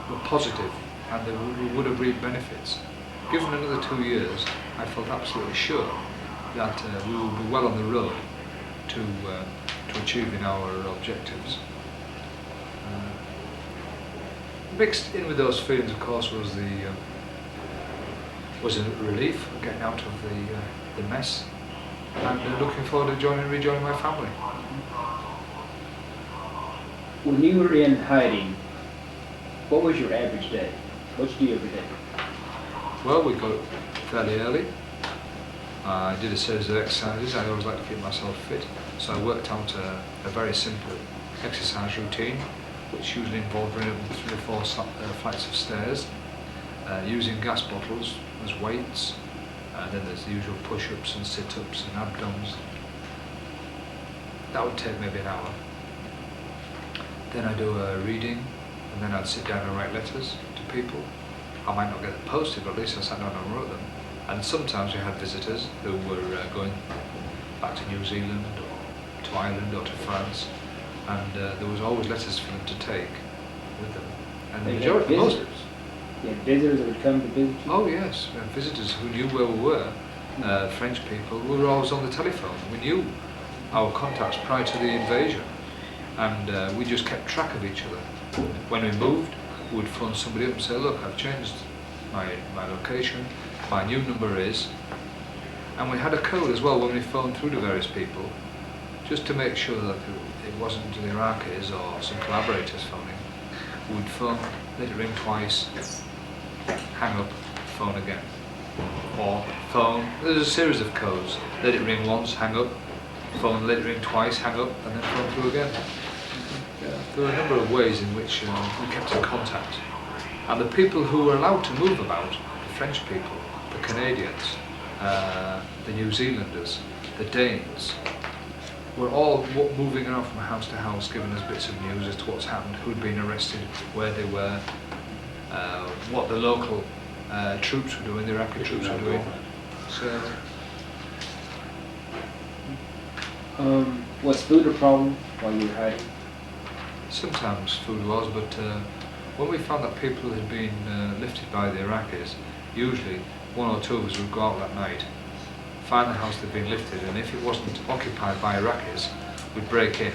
were positive and they would have reaped benefits. Given another 2 years, I felt absolutely sure that we will be well on the road to achieving our objectives. Mixed in with those feelings, of course, was a relief of getting out of the mess, and looking forward to rejoining my family. When you were in hiding, what was your average day? What did you do every day? Well, we got up fairly early. I did a series of exercises. I always like to keep myself fit, so I worked out a very simple exercise routine, which usually involved running up 3 or 4 flights of stairs, using gas bottles as weights, and then there's the usual push-ups and sit-ups and abdomens. That would take maybe an hour. Then I'd do a reading, and then I'd sit down and write letters to people. I might not get them posted, but at least I sat down and wrote them. And sometimes we had visitors who were going back to New Zealand or to Ireland or to France, and there was always letters for them to take with them. And the majority, most You had visitors that would come to visit you? Oh yes, we had visitors who knew where we were. French people. We were always on the telephone. We knew our contacts prior to the invasion, and we just kept track of each other. When we moved, we would phone somebody up and say, look, I've changed my location, my new number is, and we had a code as well when we phoned through to various people, just to make sure that it wasn't the Iraqis or some collaborators phoning. We would phone, let it ring twice, hang up, phone again. Or phone, there's a series of codes, let it ring once, hang up, phone, let it ring twice, hang up, and then phone through again. There were a number of ways in which we kept in contact. And the people who were allowed to move about, the French people, the Canadians, the New Zealanders, the Danes, were all moving around from house to house, giving us bits of news as to what's happened, who'd been arrested, where they were, what the local troops were doing, the Iraqi troops were doing. So, was food a problem while you were hiding? sometimes food was, but when we found that people had been lifted by the Iraqis, usually 1 or 2 of us would go out that night, find the house that had been lifted, and if it wasn't occupied by Iraqis, we'd break in,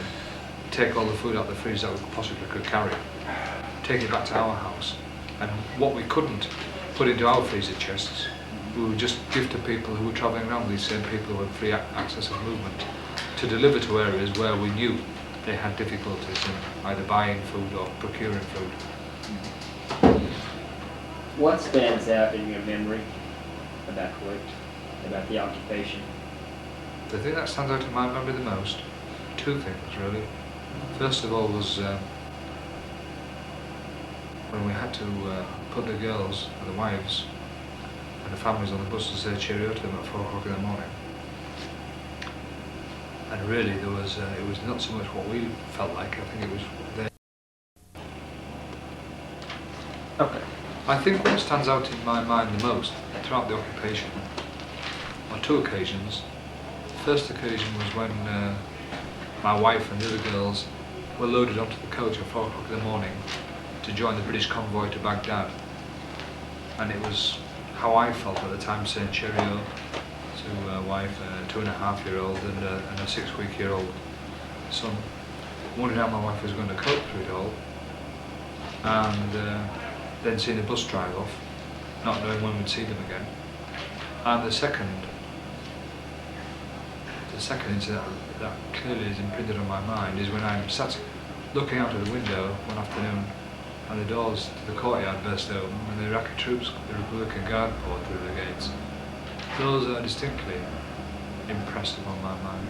take all the food out of the fridge that we possibly could carry, take it back to our house, and what we couldn't put into our freezer chests, we would just give to people who were travelling around, these same people who had free access of movement, to deliver to areas where we knew they had difficulties in either buying food or procuring food. What stands out in your memory about Kuwait, about the occupation? The thing that stands out in my memory the most, two things really. First of all was when we had to put the girls and the wives and the families on the bus to say cheerio to them at 4 o'clock in the morning. And really there was, it was not so much what we felt like, I think it was their... Okay. I think what stands out in my mind the most throughout the occupation on two occasions. The first occasion was when my wife and the other girls were loaded onto the coach at 4 o'clock in the morning to join the British convoy to Baghdad. And it was how I felt at the time, saying cheerio to a wife, a 2.5-year-old and a 6-week-old son, wondering how my wife was going to cope through it all, and then seeing the bus drive off, not knowing when we'd see them again. And the second incident that clearly is imprinted on my mind is when I'm sat looking out of the window one afternoon and the doors to the courtyard burst open and the Iraqi troops, the Republican Guard, poured through the gates. Those are distinctly impressed upon my mind.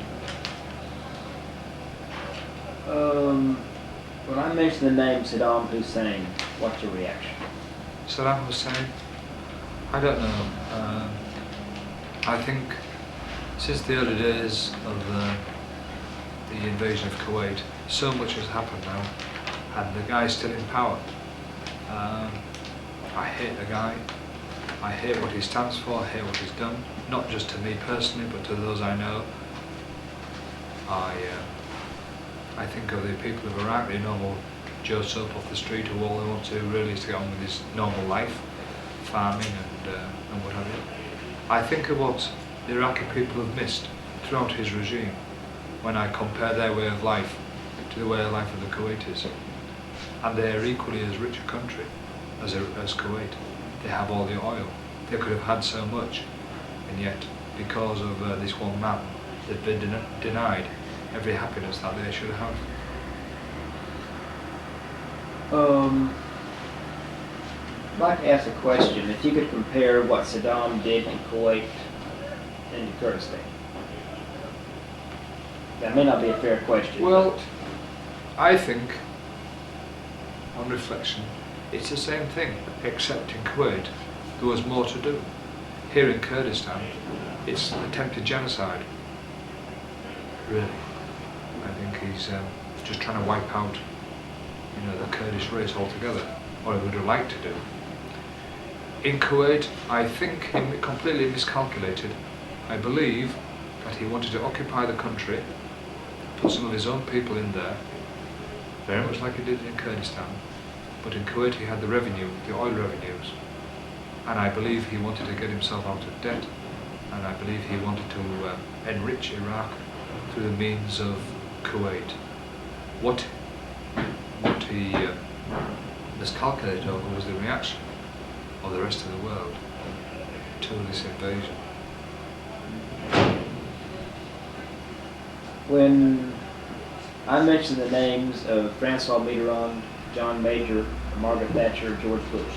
When I mentioned the name Saddam Hussein, what's your reaction? Saddam Hussein? I don't know. I think since the early days of the invasion of Kuwait, so much has happened now, and the guy's still in power. I hate the guy. I hate what he stands for, I hate what he's done, not just to me personally, but to those I know. I think of the people of Iraq, the normal Joe Soap off the street, who all they want to really is to get on with his normal life, farming and what have you. I think of what the Iraqi people have missed throughout his regime when I compare their way of life to the way of life of the Kuwaitis. And they are equally as rich a country as Kuwait. They have all the oil. They could have had so much, and yet, because of this one man, they've been denied every happiness that they should have. I'd like to ask a question. If you could compare what Saddam did to Kuwait and to Kurdistan. That may not be a fair question. Well, I think, on reflection, it's the same thing, except in Kuwait there was more to do. Here in Kurdistan, it's attempted genocide. Really. I think he's just trying to wipe out, the Kurdish race altogether, or he would have liked to do. In Kuwait, I think he completely miscalculated. I believe that he wanted to occupy the country, put some of his own people in there, very much like he did in Kurdistan. But in Kuwait he had the revenue, the oil revenues, and I believe he wanted to get himself out of debt, and I believe he wanted to enrich Iraq through the means of Kuwait. What he miscalculated over was the reaction of the rest of the world to this invasion. When I mentioned the names of Francois Mitterrand, John Major, Margaret Thatcher, George Bush,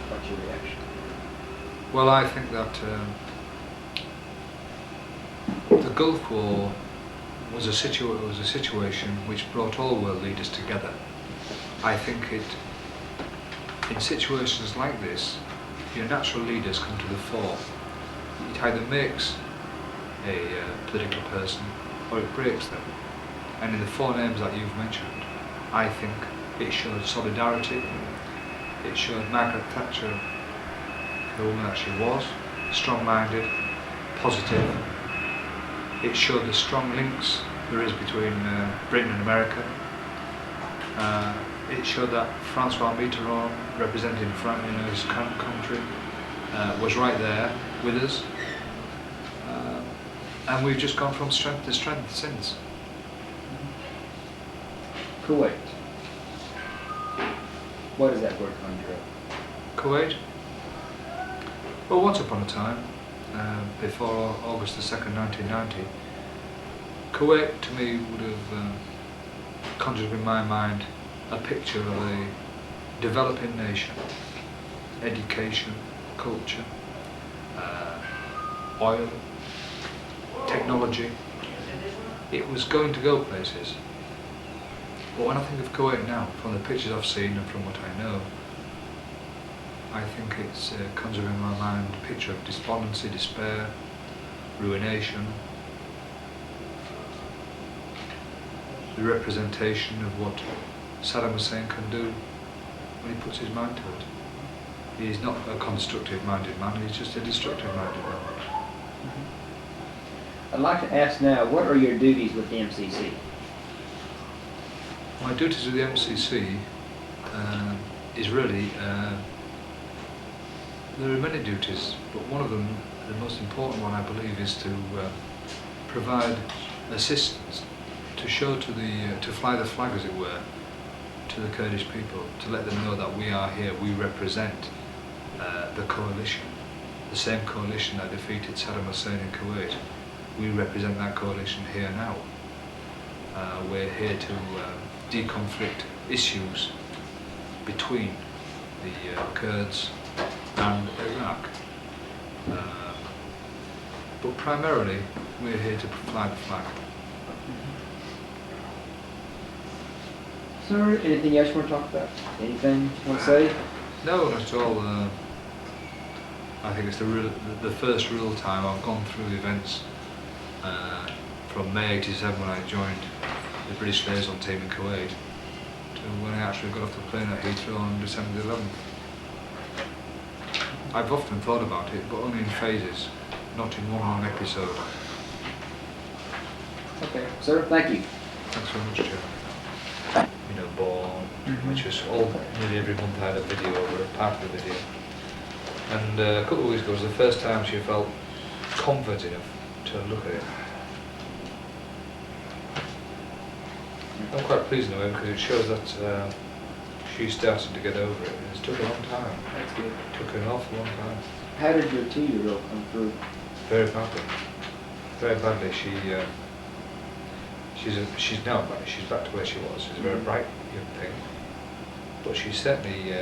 what's your reaction? Well, I think that the Gulf War was a situation which brought all world leaders together. I think in situations like this, your natural leaders come to the fore. It either makes a political person or it breaks them. And in the four names that you've mentioned, I think it showed solidarity, it showed Margaret Thatcher, the woman that she was, strong-minded, positive. It showed the strong links there is between Britain and America. It showed that Francois Mitterrand, representing his country, was right there with us. And we've just gone from strength to strength since. Kuwait. What does that word conjure up? Kuwait? Well, once upon a time, before August the 2nd, 1990, Kuwait to me would have conjured up in my mind a picture of a developing nation, education, culture, oil, technology. It was going to go places. But when I think of Kuwait now, from the pictures I've seen and from what I know, I think it's conjured in my mind a picture of despondency, despair, ruination, the representation of what Saddam Hussein can do when he puts his mind to it. He's not a constructive-minded man, he's just a destructive-minded man. I'd like to ask now, what are your duties with the MCC? My duties with the MCC is really, there are many duties, but one of them, the most important one I believe, is to provide assistance, to show to to fly the flag as it were, to the Kurdish people, to let them know that we are here, we represent the coalition, the same coalition that defeated Saddam Hussein in Kuwait. We represent that coalition here now. We're here to deconflict issues between the Kurds and Iraq. But primarily, we're here to fly the flag. Sir, anything else you want to talk about? Anything you want to say? No, not at all. I think it's the first real time I've gone through events from May '87 when I joined the British liaison team in Kuwait to when I actually got off the plane at Heathrow on December the 11th. I've often thought about it, but only in phases, not in one long episode. Okay, sir, thank you. Thanks very much, Jeff. You know, Born, which was nearly every month I had a video or a part of the video. And a couple of weeks ago was the first time she felt confident enough to look at it. I'm quite pleased in a way because it shows that she's starting to get over it. It's took a long time. That's good. It took an awful long time. How did your 2-year-old come through? Very badly. Very badly. She's now back. She's back to where she was. She's a very bright young thing, but she certainly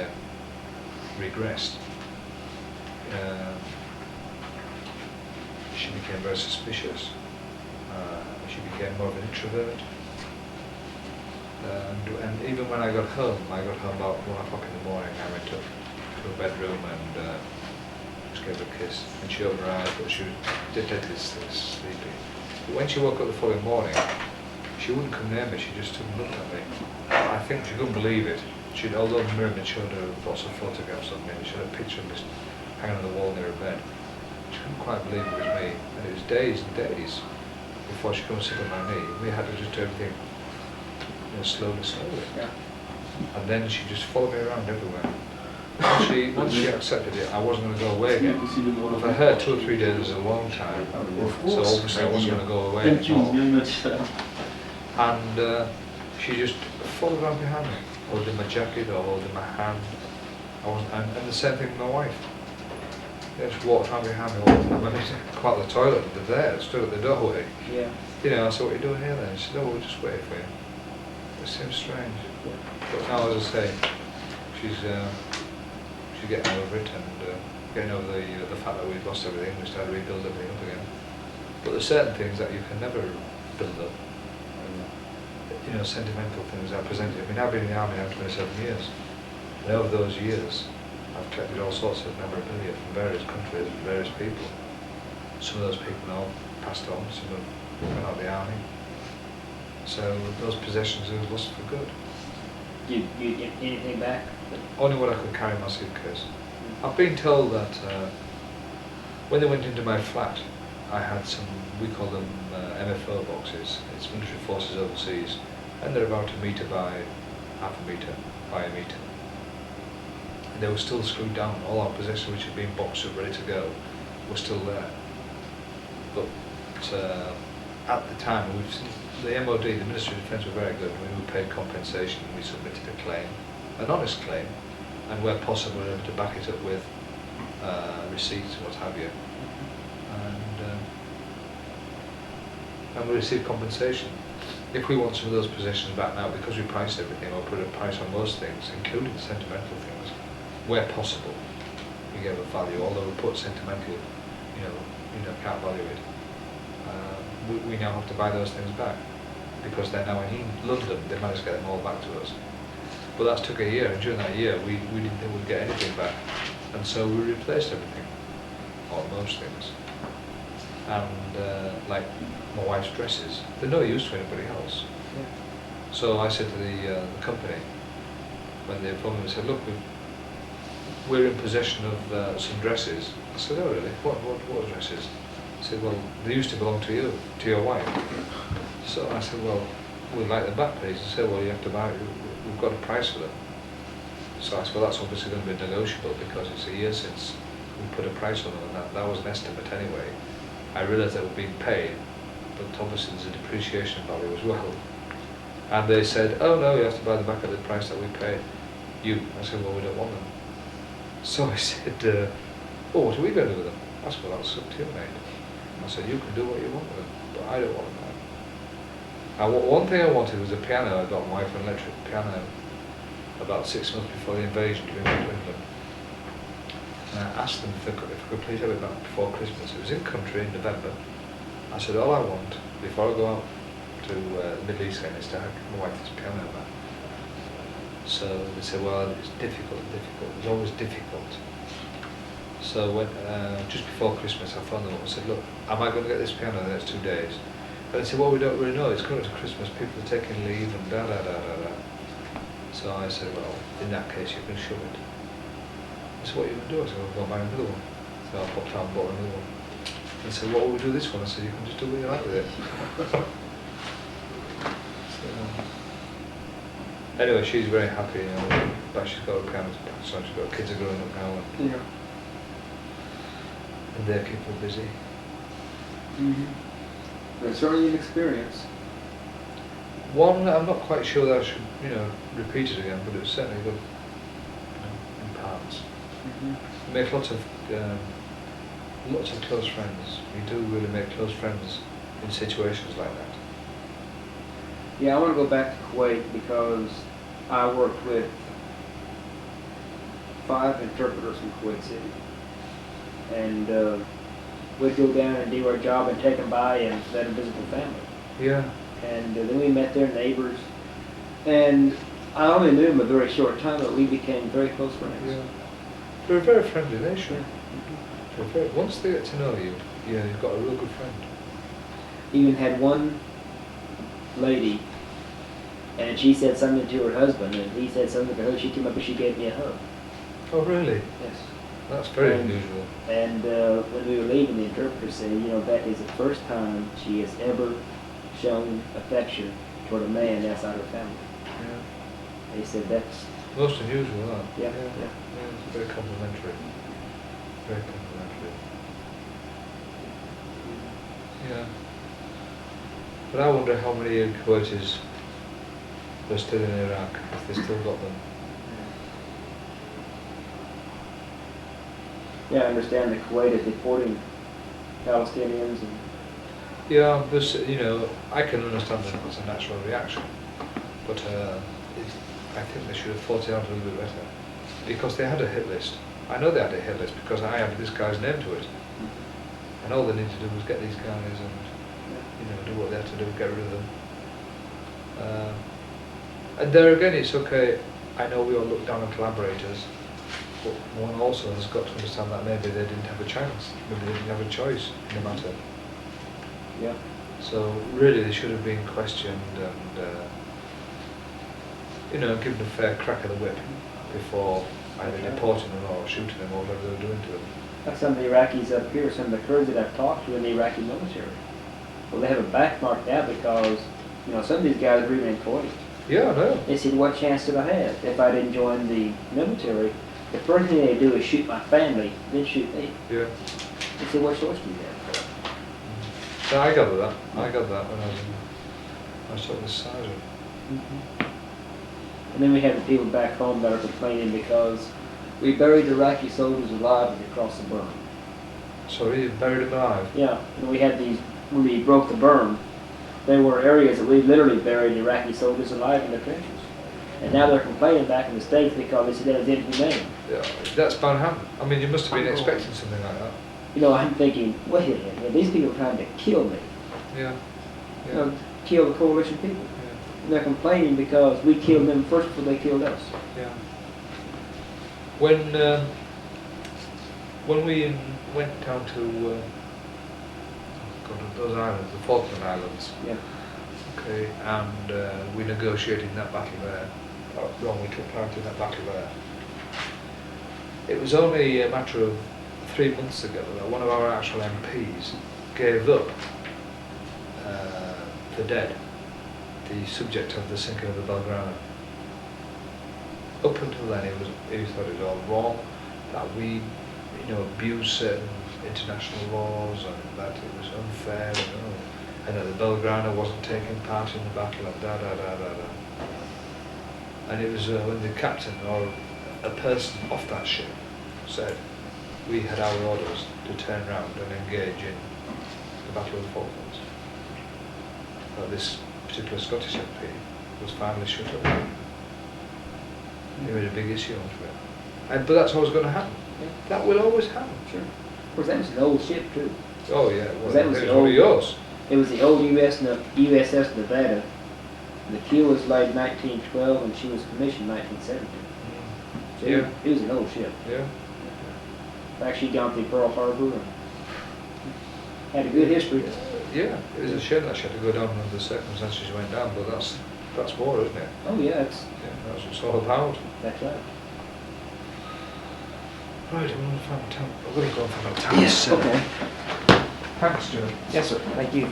regressed. She became very suspicious. She became more of an introvert. And even when I got home about 1 o'clock in the morning. I went up to her bedroom and just gave her a kiss. And she opened her eyes, but she was dead sleepy. But when she woke up the following morning, she wouldn't come near me. She just stood and looked at me. I think she couldn't believe it. Although Miriam had showed her lots of photographs of me, she had a picture of me hanging on the wall near her bed. She couldn't quite believe it was me. And it was days and days before she could sit on my knee. We had to just do everything, slowly. Yeah. And then she just followed me around everywhere. Once she accepted it, I wasn't going to go away again. For her, 2 or 3 days is a long time. So obviously I wasn't going to go away anymore. And she just followed around behind me, holding my jacket or holding my hand. And the same thing with my wife. They just walked around behind me all the time. I mean, come out of the toilet, they're there, stood at the doorway. Yeah. I said, what are you doing here then? She said, oh, we're just waiting for you. It seems strange. But now, as I say, she's getting over it and getting over the fact that we've lost everything. We started to rebuild everything up again. But there's certain things that you can never build up. Sentimental things I presented. I mean, I've been in the army now 27 years. And over those years, I've collected all sorts of memorabilia from various countries and various people. Some of those people now passed on, some of them went out of the army. So those possessions are lost for good. You get anything back? Only what I could carry in my suitcase. I've been told that when they went into my flat, I had some, we call them MFO boxes. It's military forces overseas, and they're about a metre by half a metre by a metre. And they were still screwed down. All our possessions, which had been boxed up, ready to go, were still there. But at the time, we've seen the MOD, the Ministry of Defence, were very good. We were paid compensation, we submitted a claim, an honest claim, and where possible, we were able to back it up with receipts and what have you. And we received compensation. If we want some of those possessions back now, because we price everything, or put a price on most things, including sentimental things, where possible, we give a value, although we put sentimental, can't value it. We now have to buy those things back, because they're now in London, they managed to get them all back to us. But that took a year, and during that year, we didn't think we'd get anything back. And so we replaced everything, or most things. And like my wife's dresses, they're no use to anybody else. Yeah. So I said to the company, when they phoned me, they said, look, we're in possession of some dresses. I said, oh really? What dresses? He said, well, they used to belong to you, to your wife. So I said, well, we'd like them back, please. He said, well, you have to buy it. We've got a price for them. So I said, well, that's obviously going to be negotiable, because it's a year since we put a price on them, and that was an estimate anyway. I realised they were being paid, but obviously there's a depreciation value as well. And they said, oh no, you have to buy them back at the price that we paid you. I said, well, we don't want them. So I said, well, what are we going to do with them? I said, well, that's up to you, mate. I said, you can do what you want with them, but I don't want them now. And one thing I wanted was a piano. I got my wife an electric piano about 6 months before the invasion, during to England. And I asked them if I could please have it back before Christmas. It was in country in November. I said, all I want, before I go out to the Middle East again, is to have my wife's piano back. So they said, well, it's difficult. It's always difficult. So when, just before Christmas, I phoned them up and said, look, am I going to get this piano in the next 2 days? And they said, well, we don't really know. It's coming to Christmas, people are taking leave and da. So I said, well, in that case, you can shove it. I said, what are you going to do? I said, well, go and buy another one. So I popped out and bought another one. They said, what will we do with this one? I said, you can just do what you like with it. So, anyway, she's very happy, but she's got a piano to practice on. She's got kids are growing up now, and they keep her busy. It's certainly an experience. One, I'm not quite sure that I should, repeat it again, but it was certainly good, in parts. You make lots of close friends. You do really make close friends in situations like that. Yeah, I want to go back to Kuwait because I worked with 5 interpreters from Kuwait City. And we'd go down and do our job and take them by and let them visit their family. Yeah. And then we met their neighbors. And I only knew them a very short time, but we became very close friends. Yeah. They're a very friendly nation. Once they get to know you, you've got a real good friend. Even had one lady, and she said something to her husband, and he said something to her. She came up and she gave me a hug. Oh, really? Yes. That's very unusual. And when we were leaving, the interpreter said, that is the first time she has ever shown affection toward a man outside her family. Yeah. He said that's Most unusual, huh? Yeah. It's very complimentary. Very complimentary. Yeah. But I wonder how many Kuwaitis are still in Iraq, if they still got them. Yeah, I understand that Kuwait is deporting Palestinians and Yeah, there's, I can understand that it's a natural reaction, but I think they should have thought it out a little bit better, because they had a hit list. I know they had a hit list because I added this guy's name to it, and all they needed to do was get these guys and do what they had to do, get rid of them. And there again, it's okay. I know we all look down on collaborators, but one also has got to understand that maybe they didn't have a chance, maybe they didn't have a choice in the matter. yeah. So really, they should have been questioned and given a fair crack of the whip before either deporting them or shooting them or whatever they were doing to them. Like some of the Iraqis up here, some of the Kurds that I've talked to in the Iraqi military. Well, they have a back marked out because, some of these guys were even in Kuwait. Yeah, I know. They said, what chance did I have if I didn't join the military? The first thing they do is shoot my family, then shoot me. Yeah. They said, what choice do you have? So I gather that. I gather that when I was talking to Sergeant. And then we have the people back home that are complaining because we buried Iraqi soldiers alive and they crossed the berm. Sorry, you buried him alive. Yeah, and we had these, when we broke the berm, there were areas that we literally buried Iraqi soldiers alive in the trenches. And now they're complaining back in the States because they said that was inhumane. Yeah, that's bound to happen. I mean, you must have been expecting something like that. You know, I'm thinking, wait a minute, these people are trying to kill me. Yeah. You Yeah. know, kill the coalition people. And they're complaining because we killed them first before they killed us. Yeah. When we went down to those islands, the Falkland Islands, Yeah. okay, and we negotiated in that battle there. We took part in that battle there. It was only a matter of 3 months ago that one of our actual MPs gave up the dead, the subject of the sinking of the Belgrano. Up until then, he thought it was all wrong, that we, abused certain international laws, and that it was unfair, and that the Belgrano wasn't taking part in the battle, and da da da da da. And it was when the captain or a person off that ship said we had our orders to turn round and engage in the Battle of the Falklands, that this particular Scottish MP was finally shut up. He made a big issue out of it. But that's always going to happen. Yeah. That will always happen. Sure. Of course, that was an old ship too. Oh yeah, well, That was it the one of old- yours. It was the old USS Nevada. The keel was laid 1912 and she was commissioned 1970. So Yeah. it was an old ship. Yeah. In fact, she'd gone through Pearl Harbor and had a good history. Yeah, it was a shame that she had to go down under the circumstances she went down, but that's war, isn't it? Oh yeah, Yeah, that's what it's all about. that's right. Right, I'm going to find a town. I'm going to go and find a town. Okay. Thanks, Joe. Yes, sir. Thank you.